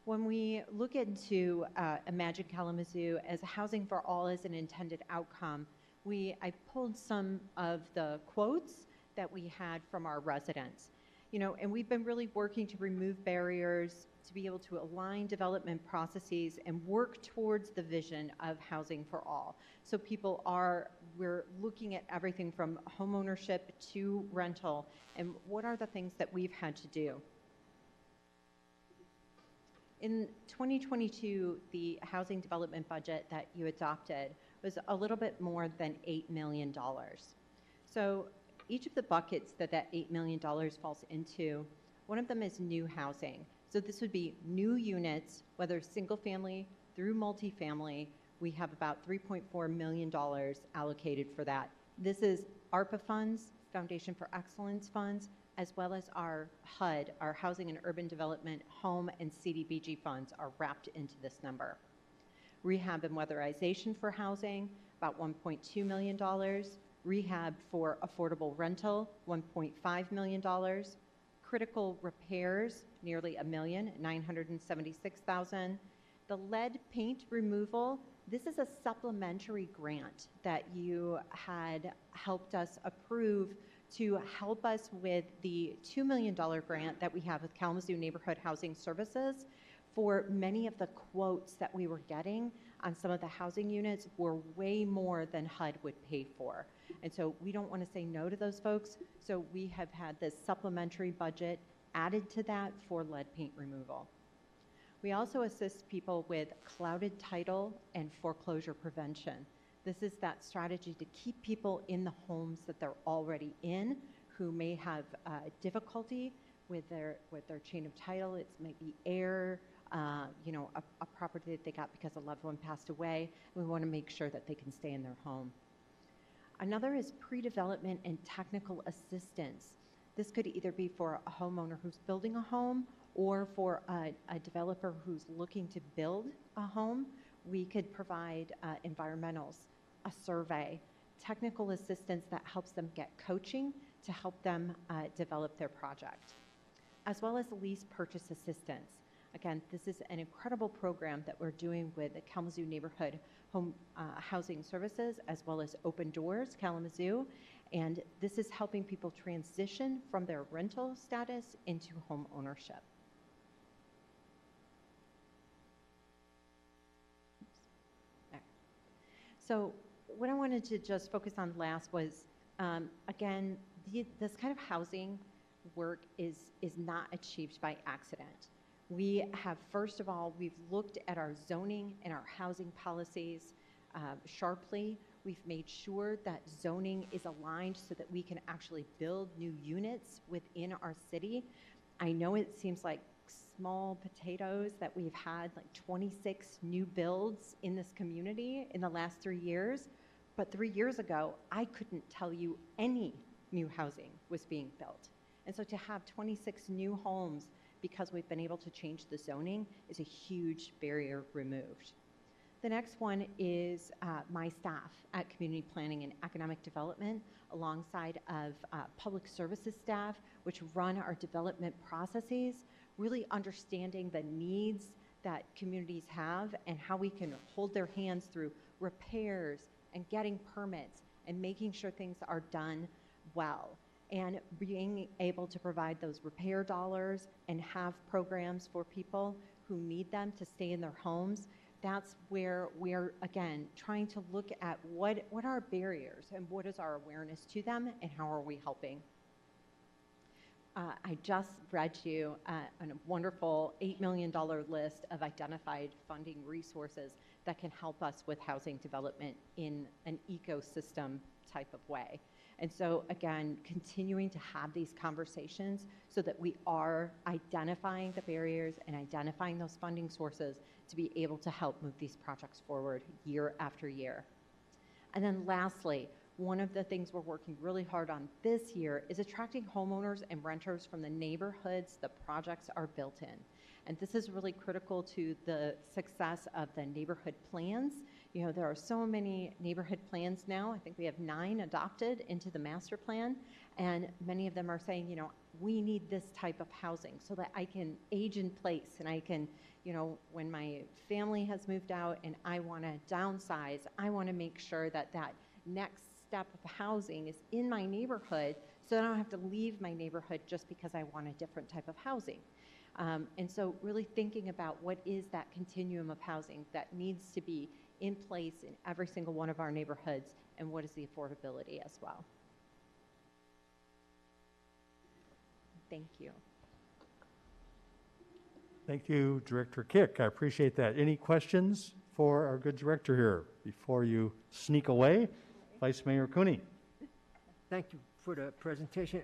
When we look into Imagine Kalamazoo as housing for all as an intended outcome, I pulled some of the quotes that we had from our residents. And we've been really working to remove barriers, to be able to align development processes and work towards the vision of housing for all. So we're looking at everything from homeownership to rental, and what are the things that we've had to do. In 2022, the housing development budget that you adopted was a little bit more than $8 million. So each of the buckets that $8 million falls into, one of them is new housing. So this would be new units, whether single family through multifamily. We have about $3.4 million allocated for that. This is ARPA funds, Foundation for Excellence funds, as well as our HUD, our Housing and Urban Development Home and CDBG funds are wrapped into this number. Rehab and weatherization for housing, about $1.2 million. Rehab for affordable rental, $1.5 million. Critical repairs, nearly $1,976,000. The lead paint removal, this is a supplementary grant that you had helped us approve to help us with the $2 million grant that we have with Kalamazoo Neighborhood Housing Services. For many of the quotes that we were getting on some of the housing units were way more than HUD would pay for. And so we don't want to say no to those folks. So we have had this supplementary budget added to that for lead paint removal. We also assist people with clouded title and foreclosure prevention. This is that strategy to keep people in the homes that they're already in who may have difficulty with their chain of title. It might be heir, a property that they got because a loved one passed away. We want to make sure that they can stay in their home. Another is pre-development and technical assistance. This could either be for a homeowner who's building a home or for a developer who's looking to build a home. We could provide environmentals, a survey, technical assistance that helps them get coaching to help them develop their project, as well as lease purchase assistance. Again, this is an incredible program that we're doing with the Kalamazoo Neighborhood Housing Services, as well as Open Doors Kalamazoo. And this is helping people transition from their rental status into home ownership. So what I wanted to just focus on last was, again, this kind of housing work is not achieved by accident. We have, first of all, we've looked at our zoning and our housing policies sharply. We've made sure that zoning is aligned so that we can actually build new units within our city. I know it seems like small potatoes that we've had like 26 new builds in this community in the last 3 years, but 3 years ago, I couldn't tell you any new housing was being built. And so to have 26 new homes because we've been able to change the zoning is a huge barrier removed. The next one is my staff at Community Planning and Economic Development, alongside of public services staff, which run our development processes, really understanding the needs that communities have and how we can hold their hands through repairs and getting permits and making sure things are done well. And being able to provide those repair dollars and have programs for people who need them to stay in their homes, that's where we're, again, trying to look at what are our barriers and what is our awareness to them and how are we helping. I just read you a wonderful $8 million list of identified funding resources that can help us with housing development in an ecosystem type of way. And so, again, continuing to have these conversations so that we are identifying the barriers and identifying those funding sources to be able to help move these projects forward year after year. And then lastly, one of the things we're working really hard on this year is attracting homeowners and renters from the neighborhoods the projects are built in. And this is really critical to the success of the neighborhood plans. You know, there are so many neighborhood plans now. I think we have 9 adopted into the master plan. And many of them are saying, you know, we need this type of housing so that I can age in place and I can, you know, when my family has moved out and I want to downsize, I want to make sure that that next step of housing is in my neighborhood so I don't have to leave my neighborhood just because I want a different type of housing. And so really thinking about what is that continuum of housing that needs to be in place in every single one of our neighborhoods, and what is the affordability as well. Thank you. Thank you, Director Kick. I appreciate that. Any questions for our good director here before you sneak away? Vice Mayor Cooney. Thank you for the presentation.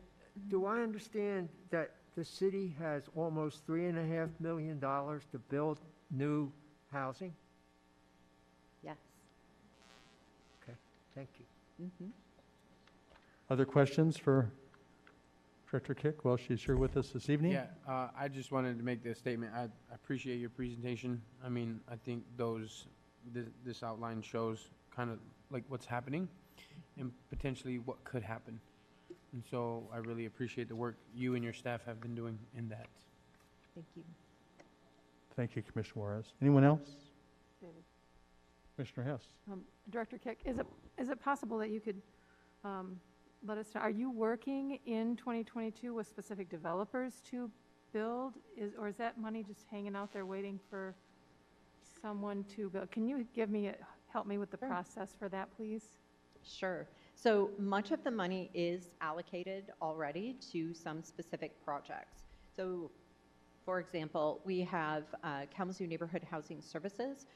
Do I understand that the city has almost $3.5 million to build new housing? Yes. Okay, thank you. Mm-hmm. Other questions for Director Kick while she's here with us this evening? Yeah, I just wanted to make this statement. I appreciate your presentation. I mean, I think this outline shows kind of like what's happening and potentially what could happen. And so I really appreciate the work you and your staff have been doing in that. Thank you. Thank you, Commissioner Juarez. Anyone else? David. Commissioner Hess. Director Kick, is it possible that you could let us know, are you working in 2022 with specific developers to build, or is that money just hanging out there waiting for someone to build? Can you help me with the process for that, please? Sure. So much of the money is allocated already to some specific projects. So, for example, we have Kalamazoo Neighborhood Housing Services.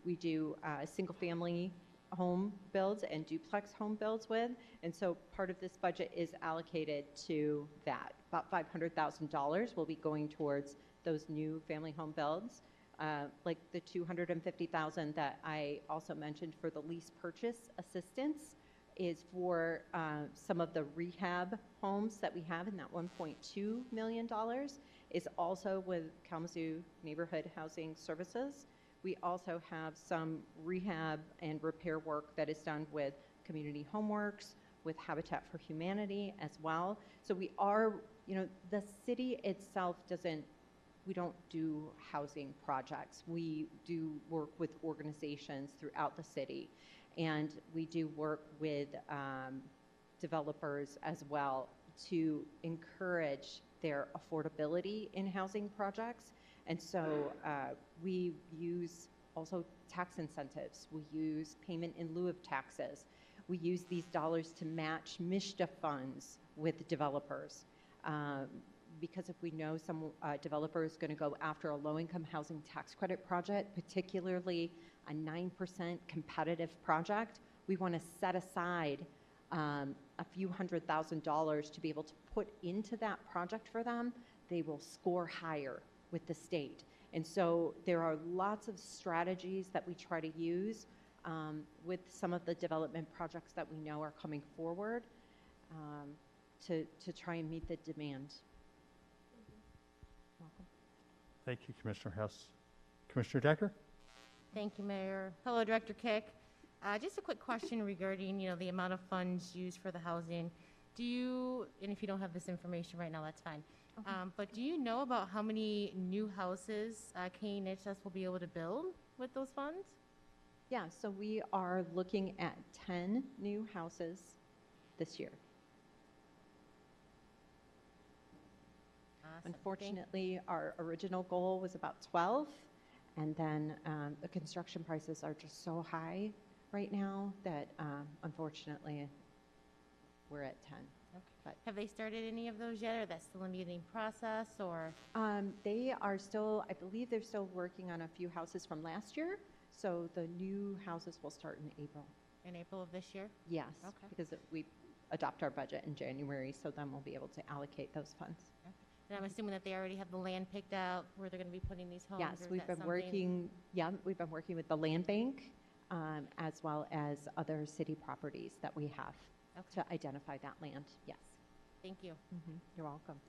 We do single-family home builds and duplex home builds with, and so part of this budget is allocated to that. About $500,000 will be going towards those new family home builds. Like the $250,000 that I also mentioned for the lease purchase assistance is for some of the rehab homes that we have, and that $1.2 million is also with Kalamazoo Neighborhood Housing Services. We also have some rehab and repair work that is done with Community Homeworks, with Habitat for Humanity as well. So we are, the city itself we don't do housing projects. We do work with organizations throughout the city, and we do work with developers as well to encourage their affordability in housing projects. And so we use also tax incentives. We use payment in lieu of taxes. We use these dollars to match MISHDA funds with developers. Because if we know some developer is going to go after a low-income housing tax credit project, particularly a 9% competitive project, we want to set aside a few $100,000 to be able to put into that project for them. They will score higher with the state. And so there are lots of strategies that we try to use with some of the development projects that we know are coming forward to try and meet the demand. Welcome. Thank you, Commissioner Hess. Commissioner Decker? Thank you, Mayor. Hello, Director Kick. Just a quick question regarding, the amount of funds used for the housing. Do you, and if you don't have this information right now, that's fine. Okay. But do you know about how many new houses KNHS will be able to build with those funds? Yeah, so we are looking at 10 new houses this year. Awesome. Unfortunately, our original goal was about 12, and then the construction prices are just so high right now that unfortunately we're at 10. Okay. But have they started any of those yet, or that's still in the beginning process, or? they are still, I believe they're still working on a few houses from last year, so the new houses will start in April. In April of this year? Yes, Okay. because we adopt our budget in January, so then we'll be able to allocate those funds. Okay. And I'm assuming that they already have the land picked out where they're going to be putting these homes? Yes, or is we've that been something- working, we've been working with the land bank as well as other city properties that we have to identify that land, yes. Thank you. You're welcome.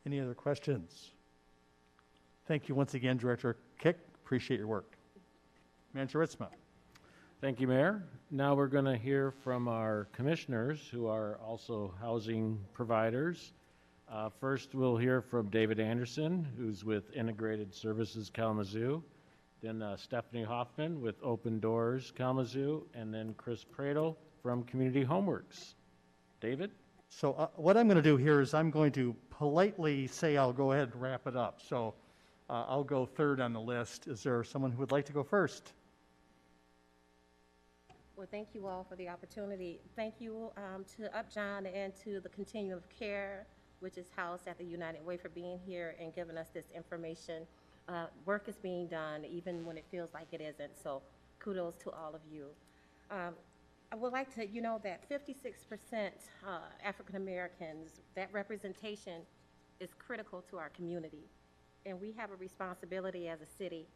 Any other questions? Thank you once again, Director Kick. Appreciate your work. Manager Ritzma. Thank you, Mayor. Now we're going to hear from our commissioners who are also housing providers. First, we'll hear from David Anderson, who's with Integrated Services Kalamazoo. Then Stephanie Hoffman with Open Doors Kalamazoo, and then Chris Pradle from Community Homeworks. David? So what I'm going to do here is I'm going to politely say I'll go ahead and wrap it up. So I'll go third on the list. Is there someone who would like to go first? Well, thank you all for the opportunity. Thank you to Upjohn and to the Continuum of Care, which is housed at the United Way, for being here and giving us this information. Work is being done even when it feels like it isn't, so kudos to all of you. I would like to, that 56% African Americans, that representation is critical to our community. And we have a responsibility as a city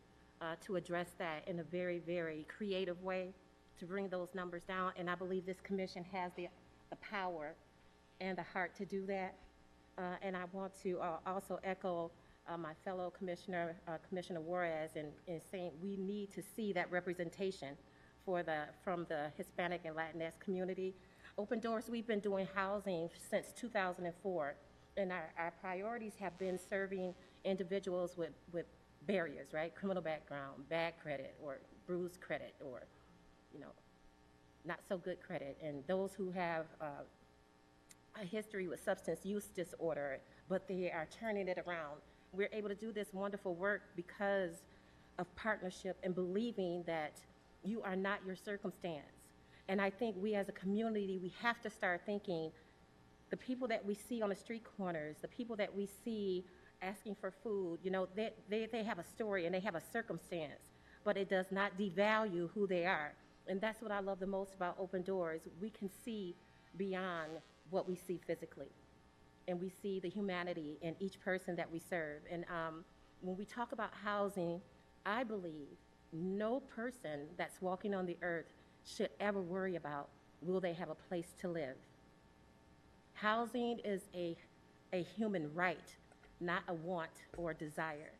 to address that in a very, very creative way to bring those numbers down. And I believe this commission has the power and the heart to do that. And I want to also echo my fellow commissioner, Commissioner Juarez, in saying we need to see that representation from the Hispanic and Latinx community. Open Doors, we've been doing housing since 2004, and our priorities have been serving individuals with barriers, right? Criminal background, bad credit, or bruised credit, or, you know, not so good credit, and those who have a history with substance use disorder, but they are turning it around. We're able to do this wonderful work because of partnership and believing that you are not your circumstance. And I think we as a community, we have to start thinking the people that we see on the street corners, the people that we see asking for food, you know, they have a story and they have a circumstance, but it does not devalue who they are. And that's what I love the most about Open Doors. We can see beyond what we see physically, and we see the humanity in each person that we serve. And when we talk about housing, I believe no person that's walking on the earth should ever worry about, will they have a place to live? Housing is a human right, not a want or desire.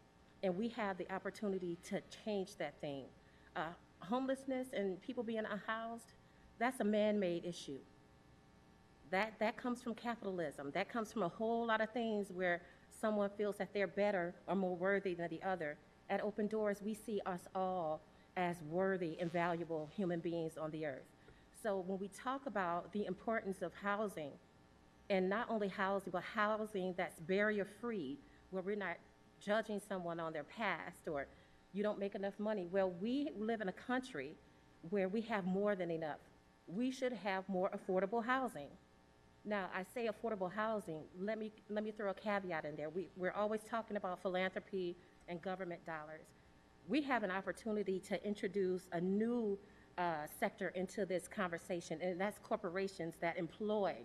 And we have the opportunity to change that thing. Homelessness and people being unhoused, that's a man-made issue. That comes from capitalism. That comes from a whole lot of things where someone feels that they're better or more worthy than the other. At Open Doors, we see us all as worthy and valuable human beings on the earth. So when we talk about the importance of housing, and not only housing, but housing that's barrier-free, where we're not judging someone on their past or you don't make enough money. Well, we live in a country where we have more than enough. We should have more affordable housing. Now, I say affordable housing, let me throw a caveat in there. We're always talking about philanthropy and government dollars. We have an opportunity to introduce a new sector into this conversation, and that's corporations that employ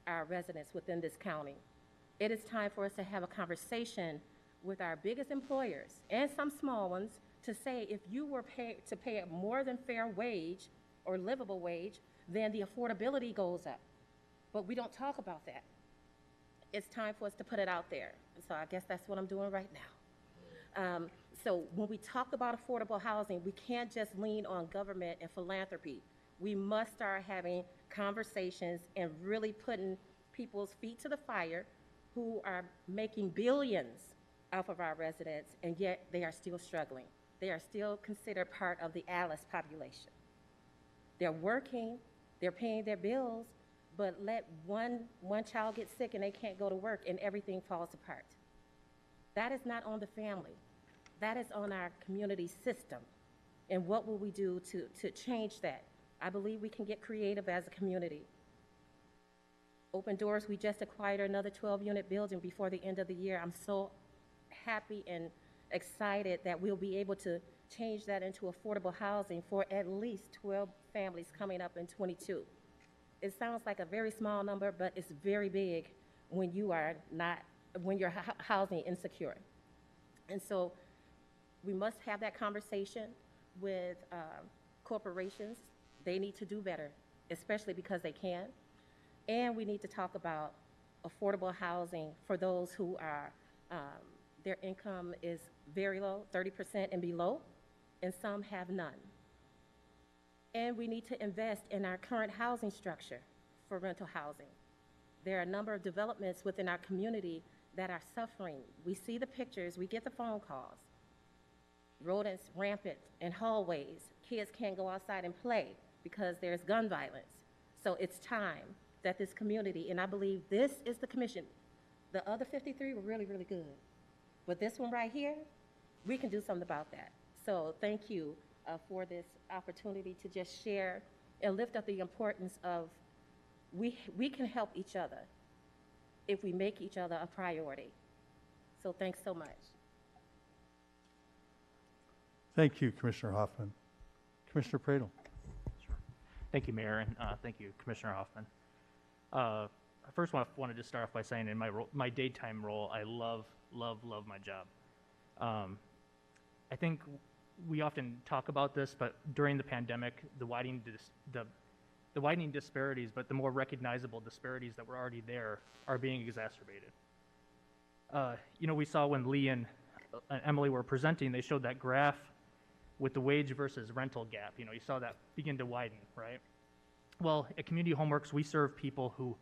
our residents within this county. It is time for us to have a conversation with our biggest employers and some small ones to say, if you were to pay a more than fair wage or livable wage, then the affordability goes up. But we don't talk about that. It's time for us to put it out there. So I guess that's what I'm doing right now. So when we talk about affordable housing, we can't just lean on government and philanthropy. We must start having conversations and really putting people's feet to the fire who are making billions off of our residents, and yet they are still struggling. They are still considered part of the Alice population. They're working, they're paying their bills, but let one child get sick and they can't go to work and everything falls apart. That is not on the family. That is on our community system. And what will we do to change that? I believe we can get creative as a community. Open Doors, we just acquired another 12-unit building before the end of the year. I'm so happy and excited that we'll be able to change that into affordable housing for at least 12 families coming up in 22. It sounds like a very small number, but it's very big when you're housing insecure. And so we must have that conversation with corporations. They need to do better, especially because they can. And we need to talk about affordable housing for those who are, their income is very low, 30% and below, and some have none. And we need to invest in our current housing structure for rental housing. There are a number of developments within our community that are suffering. We see the pictures, we get the phone calls. Rodents rampant in hallways. Kids can't go outside and play because there's gun violence. So it's time that this community, and I believe this is the commission. The other 53 were really, really good. But this one right here, we can do something about that. So thank you for this opportunity to just share and lift up the importance of we can help each other if we make each other a priority. So thanks so much. Thank you, Commissioner Hoffman. Commissioner Pradel. Sure. Thank you, Mayor, and thank you, Commissioner Hoffman. I first wanted to start off by saying in my daytime role, I love my job. I think we often talk about this, but during the pandemic, the widening disparities, but the more recognizable disparities that were already there are being exacerbated. We saw when Lee and Emily were presenting, they showed that graph with the wage versus rental gap. You saw that begin to widen, right? Well, at Community Homeworks, we serve people who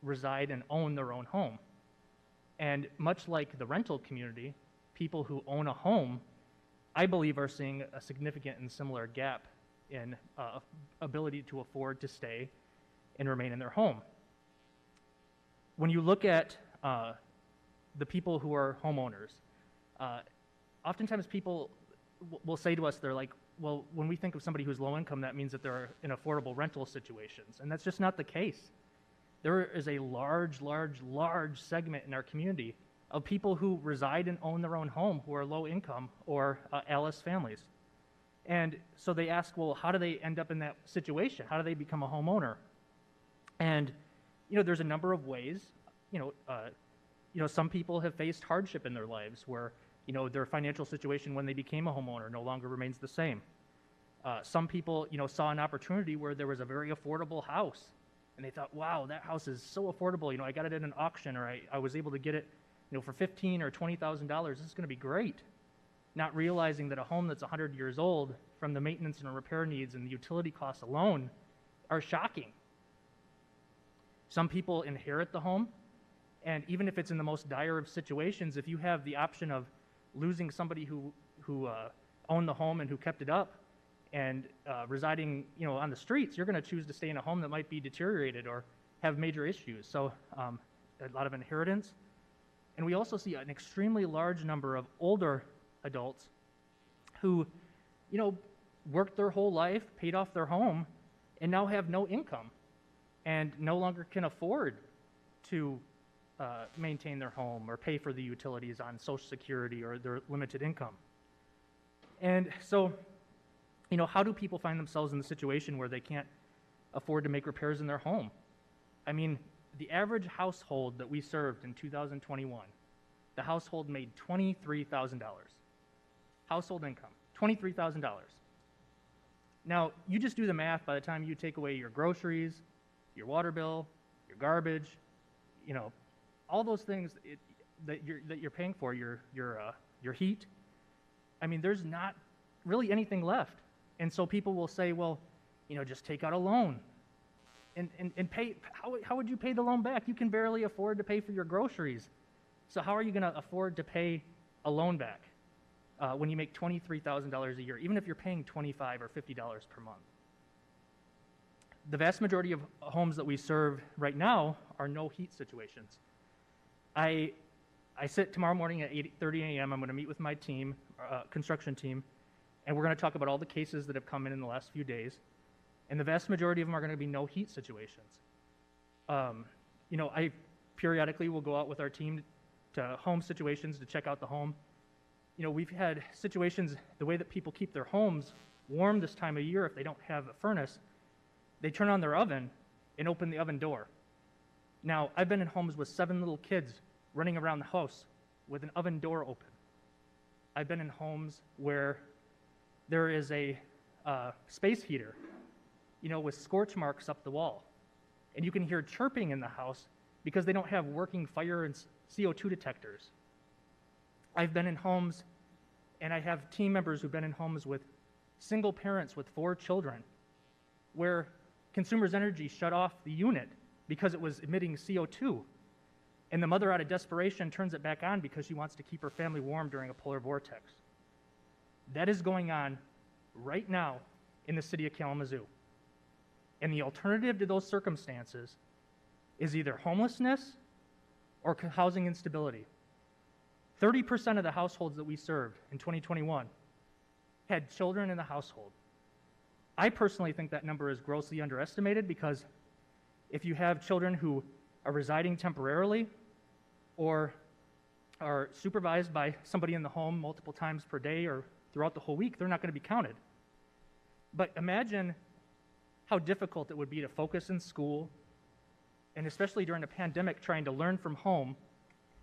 reside and own their own home. And much like the rental community, people who own a home, I believe, are seeing a significant and similar gap in ability to afford to stay and remain in their home. When you look at the people who are homeowners, oftentimes people will say to us, they're like, well, when we think of somebody who's low income, that means that they're in affordable rental situations. And that's just not the case. There is a large segment in our community of people who reside and own their own home who are low income or ALICE families. And so they ask, well, how do they end up in that situation? How do they become a homeowner? And, there's a number of ways. Some people have faced hardship in their lives where, their financial situation when they became a homeowner no longer remains the same. Some people, saw an opportunity where there was a very affordable house, and they thought, wow, that house is so affordable. I got it at an auction, or I was able to get it, for $15,000 or $20,000. This is going to be great. Not realizing that a home that's 100 years old, from the maintenance and repair needs and the utility costs alone, are shocking. Some people inherit the home, and even if it's in the most dire of situations, if you have the option of losing somebody who owned the home and who kept it up and residing on the streets, you're going to choose to stay in a home that might be deteriorated or have major issues. So a lot of inheritance. And we also see an extremely large number of older adults who, worked their whole life, paid off their home, and now have no income and no longer can afford to maintain their home or pay for the utilities on Social Security or their limited income. And so, how do people find themselves in the situation where they can't afford to make repairs in their home? I mean, the average household that we served in 2021, the household made $23,000. Household income, $23,000. Now, you just do the math by the time you take away your groceries, your water bill, your garbage, all those things that you're paying for, your heat. I mean, there's not really anything left. And so people will say, well, just take out a loan and pay. How would you pay the loan back? You can barely afford to pay for your groceries. So how are you going to afford to pay a loan back when you make $23,000 a year, even if you're paying $25 or $50 per month? The vast majority of homes that we serve right now are no heat situations. I sit tomorrow morning at 8:30 a.m. I'm going to meet with my team, construction team, and we're going to talk about all the cases that have come in the last few days. And the vast majority of them are going to be no heat situations. I periodically will go out with our team to home situations to check out the home. We've had situations, the way that people keep their homes warm this time of year, if they don't have a furnace, they turn on their oven and open the oven door. Now, I've been in homes with 7 little kids running around the house with an oven door open. I've been in homes where there is a space heater, with scorch marks up the wall. And you can hear chirping in the house because they don't have working fire and CO2 detectors. I've been in homes, and I have team members who've been in homes with single parents with 4 children, where Consumers Energy shut off the unit because it was emitting CO2. And the mother, out of desperation, turns it back on because she wants to keep her family warm during a polar vortex. That is going on right now in the city of Kalamazoo. And the alternative to those circumstances is either homelessness or housing instability. 30% of the households that we served in 2021 had children in the household. I personally think that number is grossly underestimated, because if you have children who are residing temporarily or are supervised by somebody in the home multiple times per day or throughout the whole week, they're not going to be counted. But imagine how difficult it would be to focus in school, and especially during a pandemic, trying to learn from home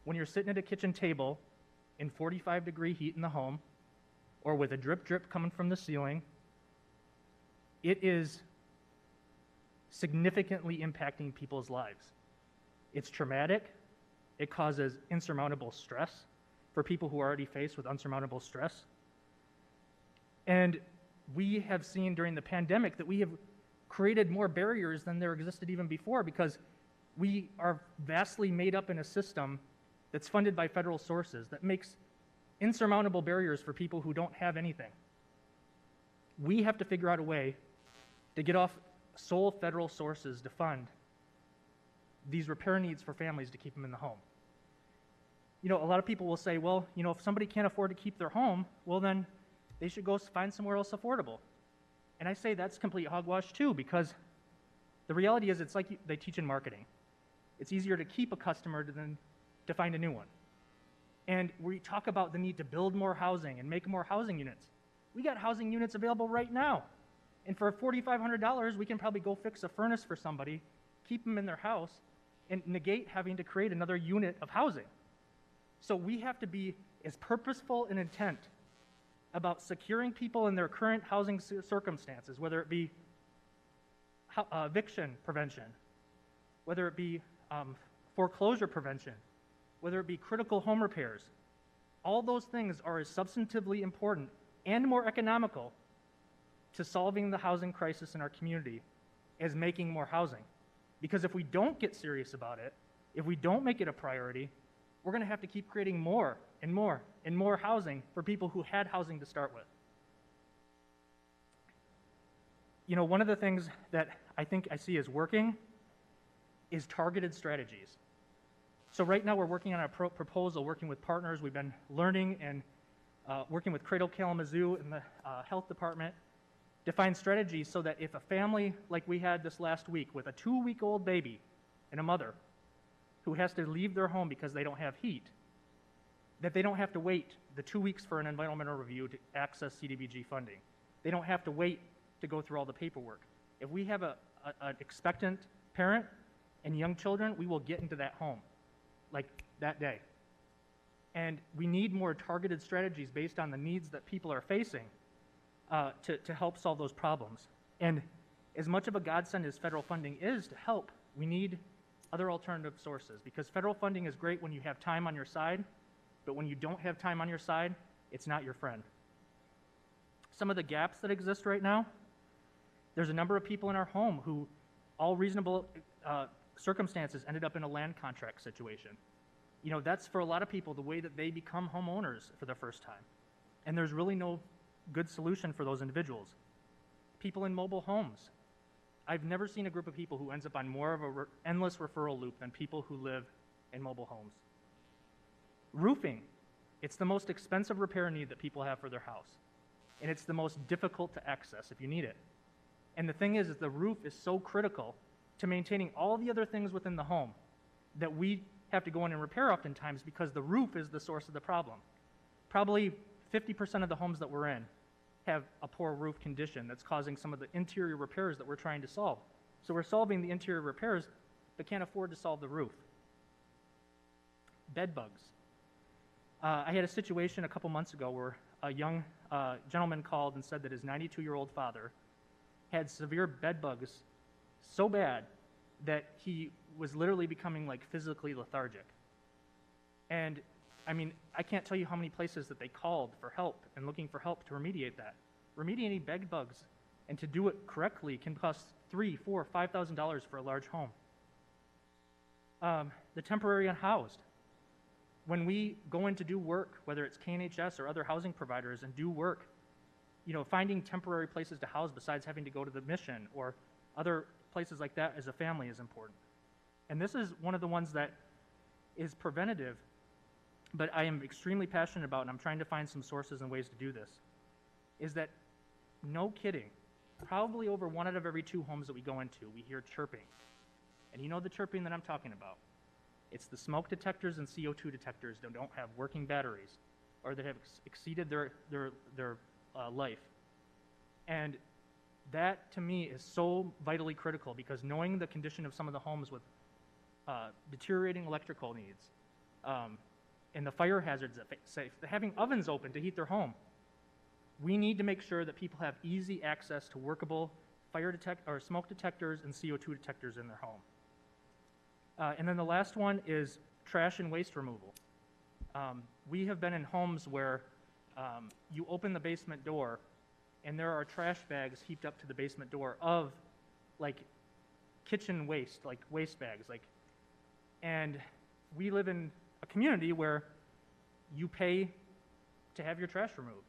when you're sitting at a kitchen table in 45-degree heat in the home, or with a drip coming from the ceiling. It is significantly impacting people's lives. It's traumatic. It causes insurmountable stress for people who are already faced with unsurmountable stress. And we have seen during the pandemic that we have created more barriers than there existed even before, because we are vastly made up in a system that's funded by federal sources that makes insurmountable barriers for people who don't have anything. We have to figure out a way to get off sole federal sources to fund these repair needs for families to keep them in the home. You know, a lot of people will say, well, you know, if somebody can't afford to keep their home, well, then they should go find somewhere else affordable. And I say that's complete hogwash too, because the reality is it's like they teach in marketing. It's easier to keep a customer than to find a new one. And we talk about the need to build more housing and make more housing units. We got housing units available right now. And for $4,500, we can probably go fix a furnace for somebody, keep them in their house, and negate having to create another unit of housing. So we have to be as purposeful in intent about securing people in their current housing circumstances, whether it be eviction prevention, whether it be foreclosure prevention, whether it be critical home repairs. All those things are as substantively important and more economical to solving the housing crisis in our community as making more housing. Because if we don't get serious about it, if we don't make it a priority, we're going to have to keep creating more and more and more housing for people who had housing to start with. You know, one of the things that I think I see as working is targeted strategies. So right now we're working on a proposal, working with partners. We've been learning and working with Cradle Kalamazoo in the health department to find strategies so that if a family like we had this last week with a 2-week-old baby and a mother who has to leave their home because they don't have heat, that they don't have to wait the 2 weeks for an environmental review to access CDBG funding. They don't have to wait to go through all the paperwork. If we have an expectant parent and young children, we will get into that home, like that day. And we need more targeted strategies based on the needs that people are facing to help solve those problems. And as much of a godsend as federal funding is to help, we need other alternative sources, because federal funding is great when you have time on your side, but when you don't have time on your side, it's not your friend. Some of the gaps that exist right now, there's a number of people in our home who, all reasonable circumstances, ended up in a land contract situation. You know, that's for a lot of people the way that they become homeowners for the first time. And there's really no good solution for those individuals. People in mobile homes. I've never seen a group of people who ends up on more of an endless referral loop than people who live in mobile homes. Roofing. It's the most expensive repair need that people have for their house. And it's the most difficult to access if you need it. And the thing is the roof is so critical to maintaining all the other things within the home that we have to go in and repair oftentimes because the roof is the source of the problem. Probably 50% of the homes that we're in have a poor roof condition that's causing some of the interior repairs that we're trying to solve. So we're solving the interior repairs, but can't afford to solve the roof. Bed bugs. I had a situation a couple months ago where a young gentleman called and said that his 92-year-old father had severe bed bugs so bad that he was literally becoming like physically lethargic. And I mean, I can't tell you how many places that they called for help and looking for help to remediate that. Remediating bed bugs and to do it correctly can cost $3,000, $4,000, $5,000 for a large home. The temporary unhoused. When we go in to do work, whether it's KNHS or other housing providers and do work, you know, finding temporary places to house besides having to go to the mission or other places like that as a family is important. And this is one of the ones that is preventative, but I am extremely passionate about, and I'm trying to find some sources and ways to do this, is that, no kidding, probably over 1 out of every 2 homes that we go into, we hear chirping. And you know the chirping that I'm talking about. It's the smoke detectors and CO2 detectors that don't have working batteries or that have exceeded their life. And that, to me, is so vitally critical because knowing the condition of some of the homes with deteriorating electrical needs, and the fire hazards that say having ovens open to heat their home. We need to make sure that people have easy access to workable smoke detectors and CO2 detectors in their home. And then the last one is trash and waste removal. We have been in homes where you open the basement door and there are trash bags heaped up to the basement door of like kitchen waste, like waste bags, and we live in a a community where you pay to have your trash removed.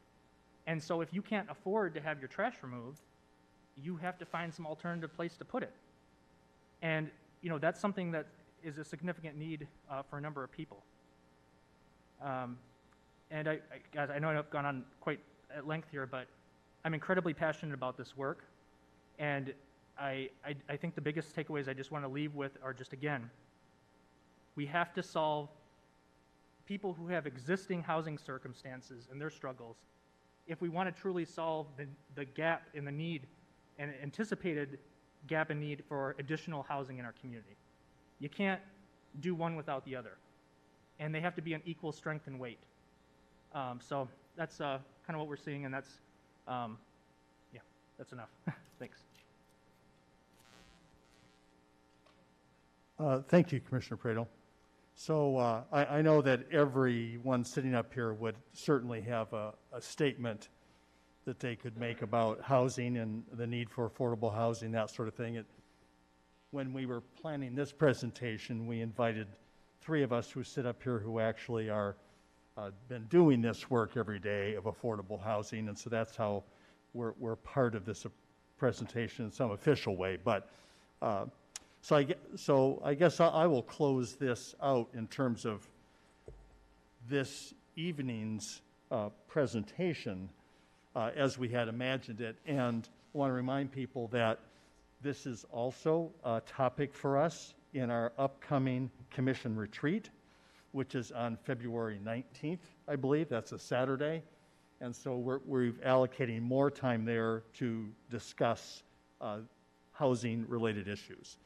And so if you can't afford to have your trash removed, you have to find some alternative place to put it. And, you know, that's something that is a significant need for a number of people. And guys, I know I've gone on quite at length here, but I'm incredibly passionate about this work. And I think the biggest takeaways I just want to leave with are just, again, we have to solve people who have existing housing circumstances and their struggles. If we want to truly solve the gap in the need and anticipated gap in need for additional housing in our community. You can't do one without the other. And they have to be on equal strength and weight. So that's kind of what we're seeing, and that's, yeah, that's enough. Thanks. Thank you, Commissioner Pradel. So I know that everyone sitting up here would certainly have a statement that they could make about housing and the need for affordable housing, that sort of thing. When we were planning this presentation, we invited 3 of us who sit up here who actually are been doing this work every day of affordable housing, and so that's how we're part of this presentation in some official way. But so I guess I will close this out in terms of this evening's presentation as we had imagined it. And I want to remind people that this is also a topic for us in our upcoming commission retreat, which is on February 19th, I believe. That's a Saturday. And so we're allocating more time there to discuss housing-related issues.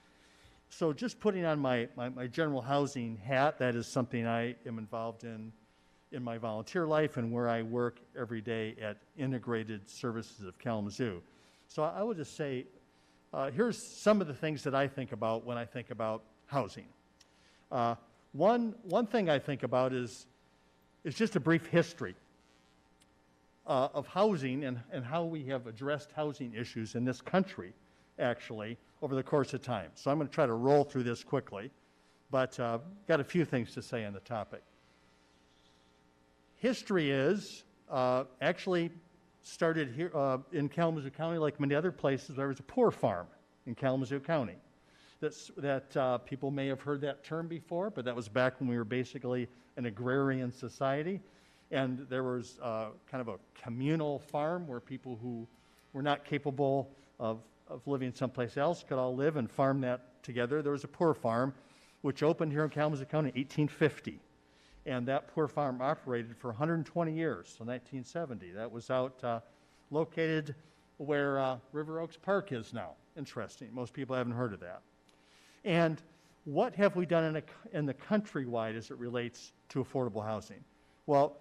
So just putting on my general housing hat, that is something I am involved in my volunteer life and where I work every day at Integrated Services of Kalamazoo. So I would just say, here's some of the things that I think about when I think about housing. One thing I think about is just a brief history of housing and how we have addressed housing issues in this country, actually, over the course of time. So I'm going to try to roll through this quickly, but got a few things to say on the topic. History is actually started here in Kalamazoo County, like many other places. There was a poor farm in Kalamazoo County. That people may have heard that term before, but that was back when we were basically an agrarian society. And there was kind of a communal farm where people who were not capable of living someplace else could all live and farm that together. There was a poor farm, which opened here in Kalamazoo County in 1850. And that poor farm operated for 120 years, so 1970. That was out located where River Oaks Park is now. Interesting. Most people haven't heard of that. And what have we done in the countrywide as it relates to affordable housing? Well,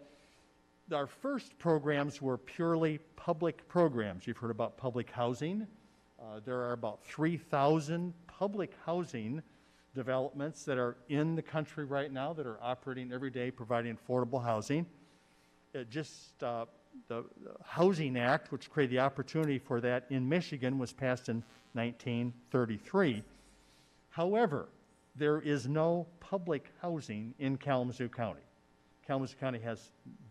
our first programs were purely public programs. You've heard about public housing. There are about 3,000 public housing developments that are in the country right now that are operating every day providing affordable housing. The Housing Act, which created the opportunity for that in Michigan, was passed in 1933. However, there is no public housing in Kalamazoo County. Kalamazoo County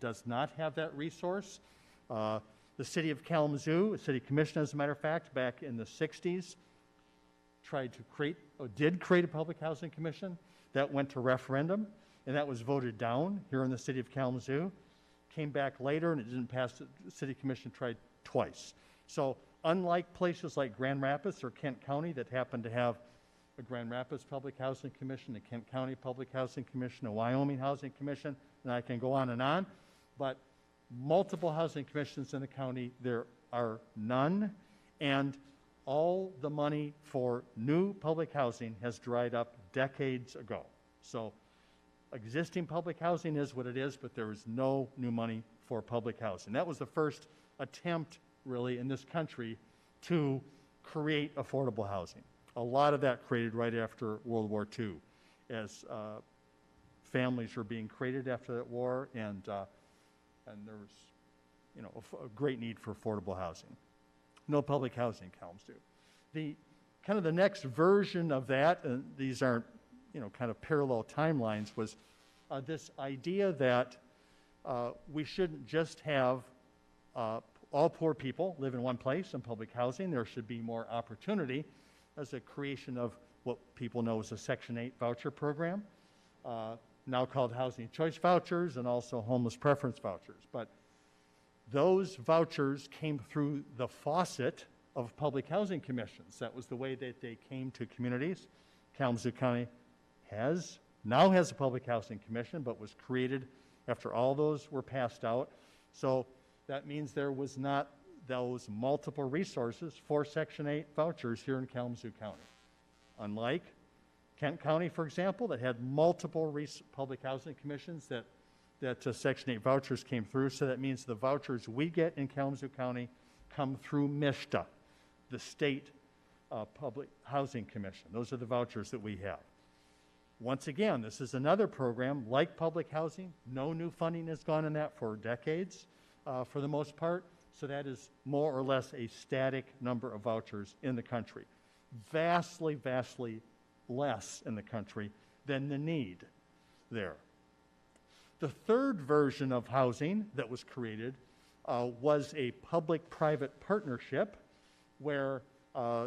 does not have that resource. The city of Kalamazoo, the city commission, as a matter of fact, back in the 60s, did create a public housing commission. That went to referendum, and that was voted down here in the city of Kalamazoo. Came back later, and it didn't pass. The city commission tried twice. So unlike places like Grand Rapids or Kent County that happen to have a Grand Rapids Public Housing Commission, a Kent County Public Housing Commission, a Wyoming Housing Commission, and I can go on, but multiple housing commissions in the county, there are none, and all the money for new public housing has dried up decades ago. So existing public housing is what it is, but there is no new money for public housing. That was the first attempt, really, in this country to create affordable housing. A lot of that created right after World War II, as families were being created after that war, and there was, a great need for affordable housing. No public housing in Kalamazoo. The next version of that, and these aren't, kind of parallel timelines, was this idea that we shouldn't just have all poor people live in one place in public housing. There should be more opportunity as a creation of what people know as a Section 8 voucher program, now called Housing Choice Vouchers and also Homeless Preference Vouchers. But those vouchers came through the faucet of public housing commissions. That was the way that they came to communities. Kalamazoo County now has a public housing commission, but was created after all those were passed out. So that means there was not those multiple resources for Section 8 vouchers here in Kalamazoo County. Unlike Kent County, for example, that had multiple public housing commissions that Section 8 vouchers came through. So that means the vouchers we get in Kalamazoo County come through MISTA, the state public housing commission. Those are the vouchers that we have. Once again, this is another program like public housing. No new funding has gone in that for decades, for the most part. So that is more or less a static number of vouchers in the country. Vastly, vastly less in the country than the need there. The third version of housing that was created was a public-private partnership where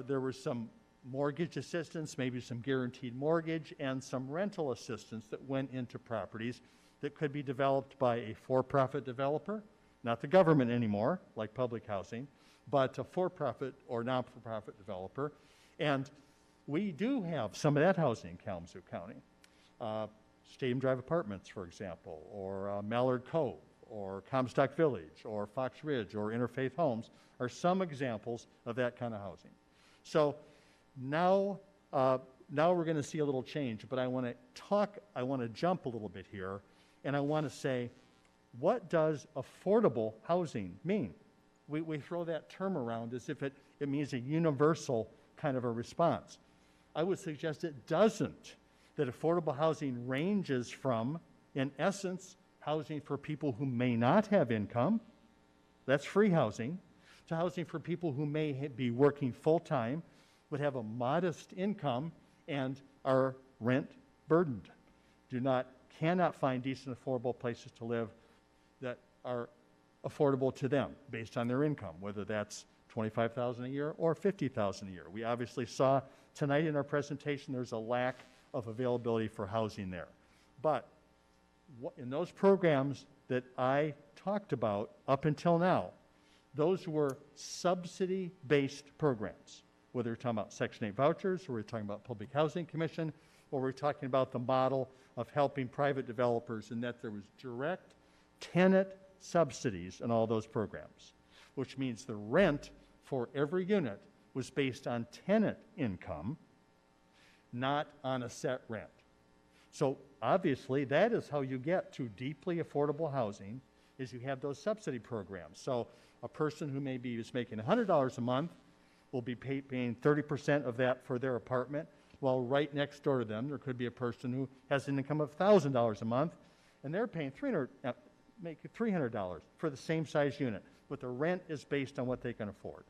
there was some mortgage assistance, maybe some guaranteed mortgage, and some rental assistance that went into properties that could be developed by a for-profit developer, not the government anymore, like public housing, but a for-profit or non-for-profit developer. And we do have some of that housing in Kalamazoo County. Stadium Drive Apartments, for example, or Mallard Cove, or Comstock Village, or Fox Ridge, or Interfaith Homes are some examples of that kind of housing. So now we're going to see a little change, but I want to jump a little bit here, and I want to say, what does affordable housing mean? We throw that term around as if it means a universal kind of a response. I would suggest it doesn't, that affordable housing ranges from, in essence, housing for people who may not have income, that's free housing, to housing for people who may be working full-time, would have a modest income, and are rent burdened, cannot find decent, affordable places to live that are affordable to them based on their income, whether that's $25,000 a year or $50,000 a year. We obviously saw tonight in our presentation there's a lack of availability for housing there. But in those programs that I talked about up until now, those were subsidy-based programs, whether you're talking about Section 8 vouchers, or we're talking about Public Housing Commission, or we're talking about the model of helping private developers, in that there was direct tenant subsidies in all those programs, which means the rent for every unit was based on tenant income, not on a set rent. So obviously that is how you get to deeply affordable housing, is you have those subsidy programs. So a person who maybe is making $100 a month will be paying 30% of that for their apartment, while right next door to them there could be a person who has an income of $1,000 a month, and they're paying $300 for the same size unit, but the rent is based on what they can afford.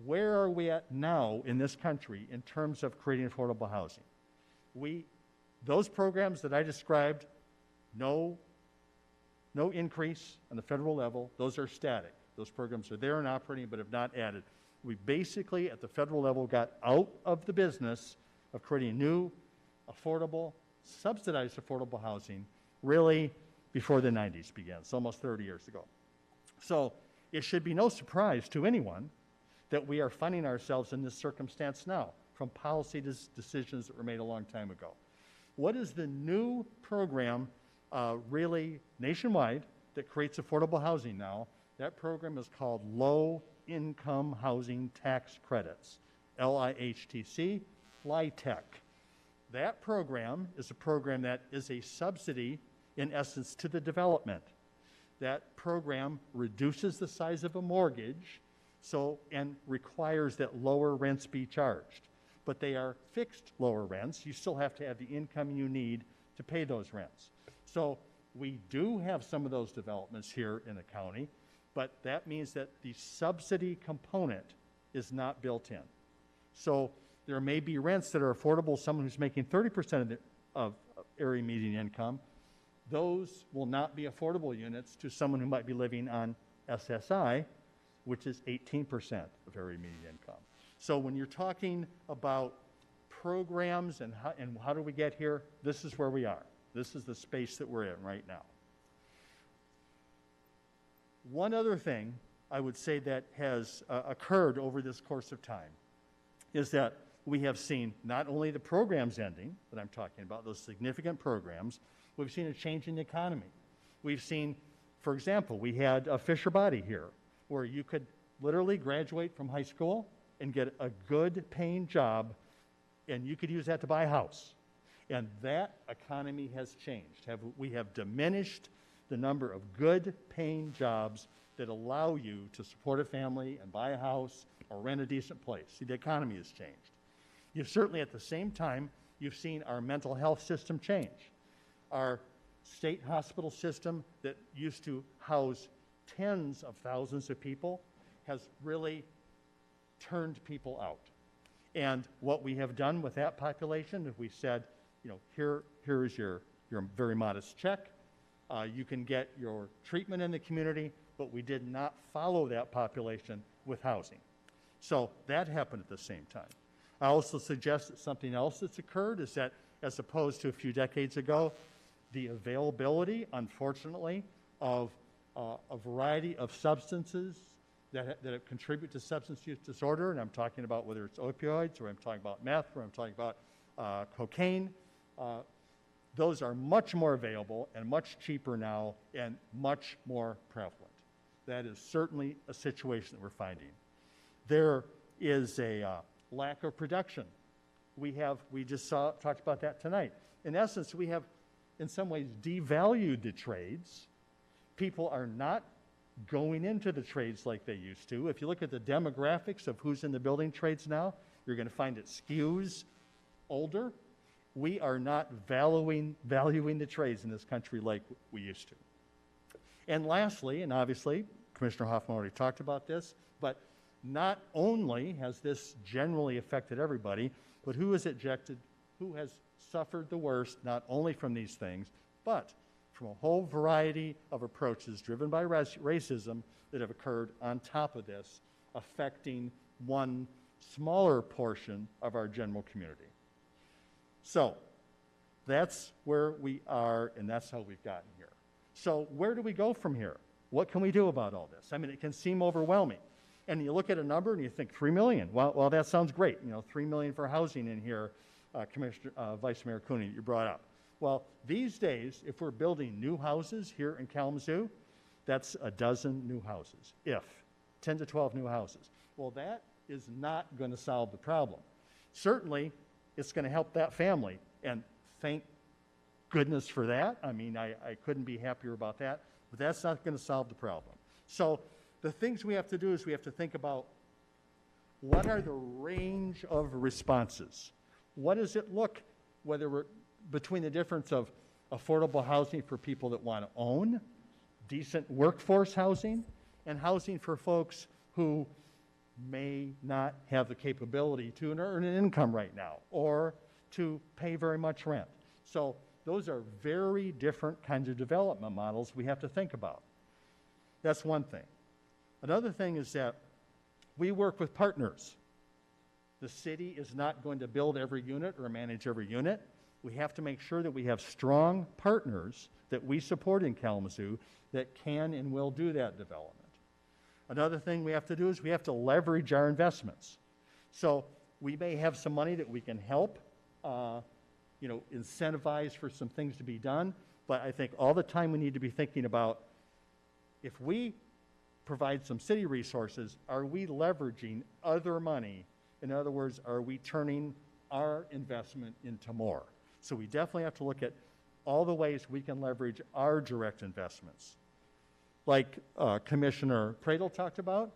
Where are we at now in this country in terms of creating affordable housing? Those programs that I described, no increase on the federal level. Those are static. Those programs are there and operating, but have not added. We basically, at the federal level, got out of the business of creating new, affordable, subsidized affordable housing, really before the 90s began. It's almost 30 years ago. So it should be no surprise to anyone that we are finding ourselves in this circumstance now from policy decisions that were made a long time ago. What is the new program really nationwide that creates affordable housing now? That program is called Low Income Housing Tax Credits, LIHTC, LIHTC. That program is a program that is a subsidy, in essence, to the development. That program reduces the size of a mortgage and requires that lower rents be charged. But they are fixed lower rents. You still have to have the income you need to pay those rents. So we do have some of those developments here in the county, but that means that the subsidy component is not built in. So there may be rents that are affordable, someone who's making 30% of area median income, those will not be affordable units to someone who might be living on SSI, which is 18% of area median income. So when you're talking about programs and how do we get here, this is where we are. This is the space that we're in right now. One other thing I would say that has occurred over this course of time is that we have seen not only the programs ending that I'm talking about, those significant programs, we've seen a change in the economy. We've seen, for example, we had a Fisher Body here where you could literally graduate from high school and get a good paying job, and you could use that to buy a house. And that economy has changed. We have diminished the number of good paying jobs that allow you to support a family and buy a house or rent a decent place. See, the economy has changed. You've certainly, at the same time, you've seen our mental health system change. Our state hospital system that used to house tens of thousands of people has really turned people out. And what we have done with that population is we said, you know, here is your very modest check. You can get your treatment in the community, but we did not follow that population with housing. So that happened at the same time. I also suggest that something else that's occurred is that, as opposed to a few decades ago, the availability, unfortunately, of a variety of substances that contribute to substance use disorder, and I'm talking about whether it's opioids, or I'm talking about meth, or I'm talking about cocaine, those are much more available and much cheaper now and much more prevalent. That is certainly a situation that we're finding. There is a lack of production. We just talked about that tonight. In essence, we have, in some ways, devalued the trades. People are not going into the trades like they used to. If you look at the demographics of who's in the building trades now, you're going to find it skews older. We are not valuing the trades in this country like we used to. And lastly, and obviously, Commissioner Hoffman already talked about this, but not only has this generally affected everybody, but who has suffered the worst, not only from these things, but from a whole variety of approaches driven by racism that have occurred on top of this, affecting one smaller portion of our general community. So that's where we are, and that's how we've gotten here. So where do we go from here? What can we do about all this? I mean, it can seem overwhelming. And you look at a number and you think, 3 million. Well, that sounds great. You know, 3 million for housing in here, Vice Mayor Cooney, you brought up. Well, these days, if we're building new houses here in Kalamazoo, that's a dozen new houses, 10 to 12 new houses. Well, that is not going to solve the problem. Certainly, it's going to help that family, and thank goodness for that. I mean, I couldn't be happier about that, but that's not going to solve the problem. So the things we have to do is we have to think about what are the range of responses? What does it look, whether we're between the difference of affordable housing for people that want to own, decent workforce housing, and housing for folks who may not have the capability to earn an income right now or to pay very much rent. So those are very different kinds of development models we have to think about. That's one thing. Another thing is that we work with partners. The city is not going to build every unit or manage every unit. We have to make sure that we have strong partners that we support in Kalamazoo that can and will do that development. Another thing we have to do is we have to leverage our investments. So we may have some money that we can help, incentivize for some things to be done, but I think all the time we need to be thinking about, if we provide some city resources, are we leveraging other money? In other words, are we turning our investment into more? So we definitely have to look at all the ways we can leverage our direct investments. Like Commissioner Pradel talked about,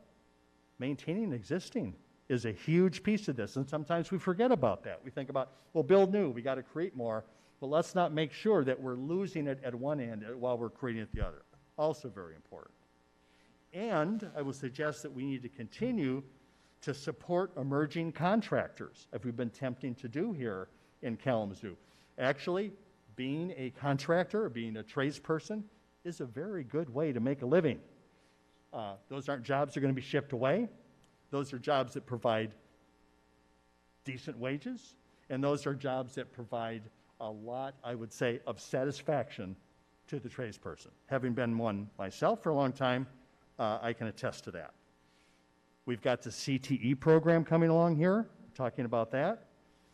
maintaining existing is a huge piece of this, and sometimes we forget about that. We think about, well, build new, we got to create more, but let's not make sure that we're losing it at one end while we're creating it at the other. Also very important. And I would suggest that we need to continue to support emerging contractors, as we've been attempting to do here in Kalamazoo. Actually, being a contractor or being a tradesperson is a very good way to make a living. Those aren't jobs that are going to be shipped away. Those are jobs that provide decent wages, and those are jobs that provide a lot, I would say, of satisfaction to the tradesperson. Having been one myself for a long time, I can attest to that. We've got the CTE program coming along here, talking about that.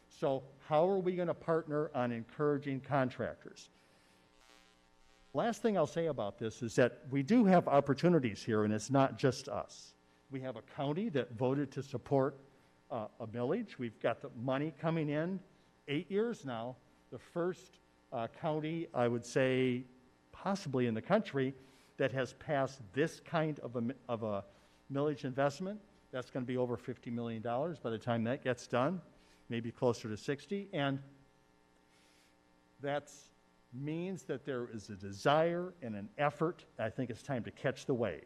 So how are we going to partner on encouraging contractors? Last thing I'll say about this is that we do have opportunities here, and it's not just us. We have a county that voted to support a millage. We've got the money coming in 8 years now. The first county, I would say, possibly in the country, that has passed this kind of a millage investment. That's going to be over $50 million by the time that gets done, maybe closer to 60. And that means that there is a desire and an effort. I think it's time to catch the wave.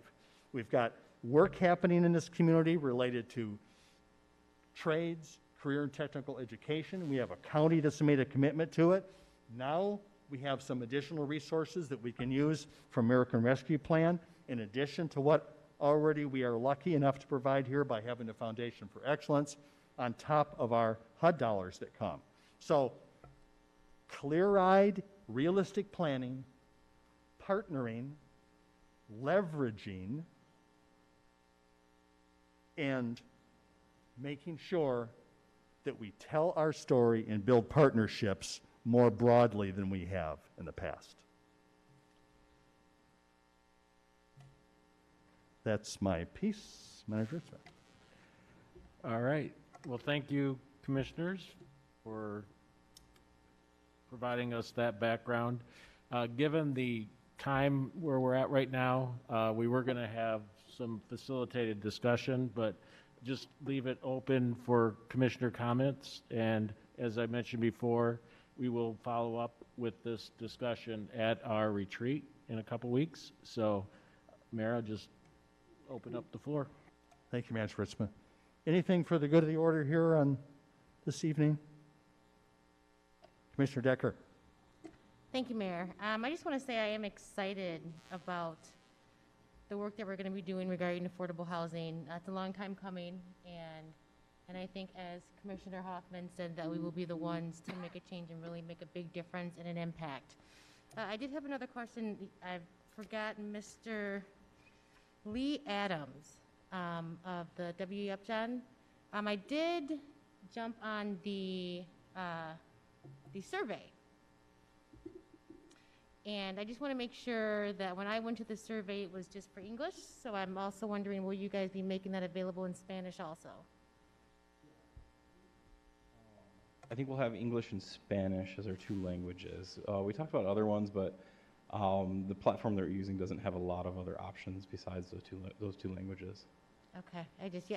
We've got work happening in this community related to trades, career and technical education. We have a county that's made a commitment to it. Now we have some additional resources that we can use from American Rescue Plan, in addition to what already we are lucky enough to provide here by having the Foundation for Excellence on top of our HUD dollars that come. So clear-eyed, realistic planning, partnering, leveraging, and making sure that we tell our story and build partnerships more broadly than we have in the past. That's my piece, Manager. All right. Well, thank you, commissioners, for providing us that background. Given the time where we're at right now, we were going to have some facilitated discussion, but just leave it open for commissioner comments. And as I mentioned before, we will follow up with this discussion at our retreat in a couple weeks. So, Mayor, I'll just open up the floor. Thank you, Manager Ritzman. Anything for the good of the order here on this evening? Commissioner Decker. Thank you, Mayor. I just want to say I am excited about the work that we're going to be doing regarding affordable housing. It's a long time coming, and I think, as Commissioner Hoffman said, that we will be the ones to make a change and really make a big difference and an impact. I did have another question. I've forgotten Mr. Lee Adams of the W. Upjohn. I did jump on the survey. And I just want to make sure that when I went to the survey, it was just for English. So I'm also wondering, will you guys be making that available in Spanish also? I think we'll have English and Spanish as our two languages. We talked about other ones, but the platform they're using doesn't have a lot of other options besides those two languages. Okay. I just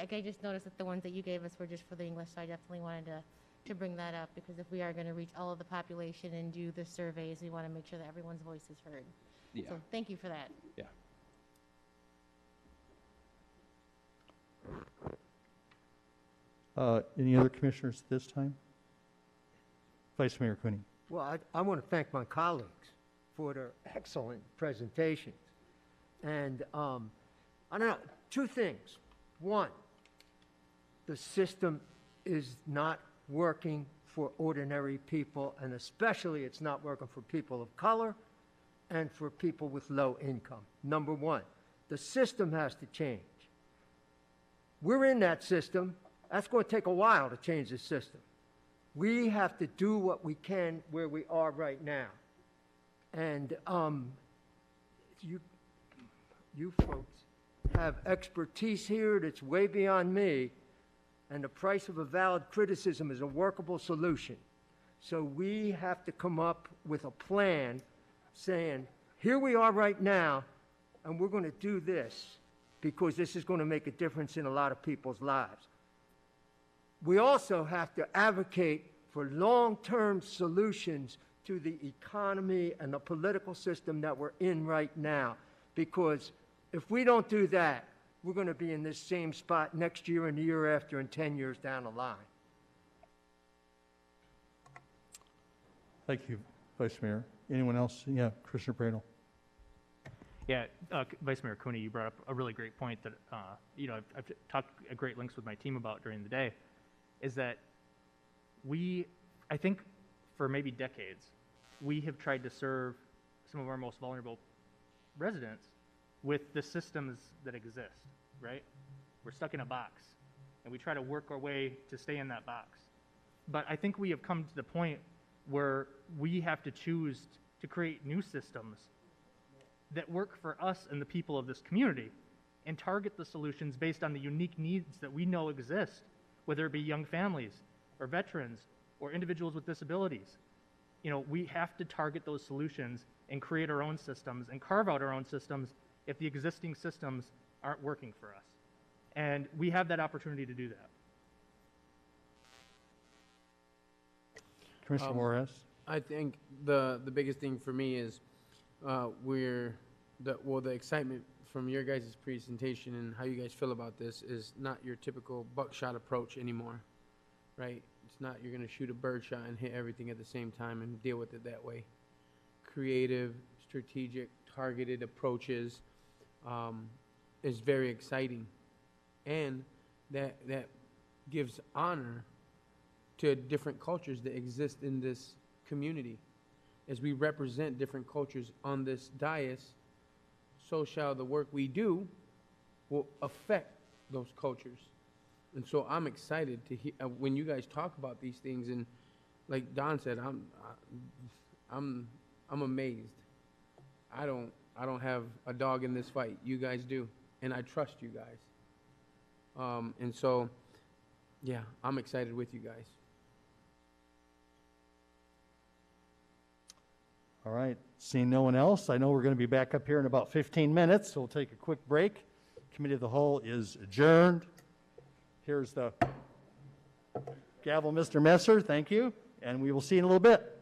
noticed that the ones that you gave us were just for the English, so I definitely wanted to bring that up, because if we are going to reach all of the population and do the surveys, we want to make sure that everyone's voice is heard. Yeah. So thank you for that. Yeah. Any other commissioners at this time? Vice Mayor Cooney. Well, I want to thank my colleagues for their excellent presentations. And I don't know, two things. One, the system is not working for ordinary people, and especially it's not working for people of color and for people with low income. Number one, the system has to change. We're in that system. That's going to take a while to change the system. We have to do what we can where we are right now. And you folks have expertise here that's way beyond me, and the price of a valid criticism is a workable solution. So we have to come up with a plan saying, here we are right now, and we're going to do this because this is going to make a difference in a lot of people's lives. We also have to advocate for long-term solutions to the economy and the political system that we're in right now, because if we don't do that, we're going to be in this same spot next year and the year after and 10 years down the line. Thank you, Vice Mayor. Anyone else? Yeah, Commissioner Pradel. Yeah, Vice Mayor Cooney, you brought up a really great point that, I've talked at great lengths with my team about during the day, is that I think for maybe decades, we have tried to serve some of our most vulnerable residents with the systems that exist, right? We're stuck in a box, and we try to work our way to stay in that box. But I think we have come to the point where we have to choose to create new systems that work for us and the people of this community and target the solutions based on the unique needs that we know exist, whether it be young families or veterans or individuals with disabilities. We have to target those solutions and create our own systems and carve out our own systems if the existing systems aren't working for us. And we have that opportunity to do that. Commissioner Juarez. I think the biggest thing for me is the excitement from your guys' presentation and how you guys feel about this is not your typical buckshot approach anymore, right? It's not you're going to shoot a bird shot and hit everything at the same time and deal with it that way. Creative, strategic, targeted approaches is very exciting, and that gives honor to different cultures that exist in this community. As we represent different cultures on this dais, so shall the work we do will affect those cultures. And so I'm excited to hear when you guys talk about these things, and like Don said, I'm amazed. I don't have a dog in this fight. You guys do, and I trust you guys. And so, yeah, I'm excited with you guys. All right, seeing no one else, I know we're going to be back up here in about 15 minutes, so we'll take a quick break. Committee of the Whole is adjourned. Here's the gavel, Mr. Messer, thank you, and we will see you in a little bit.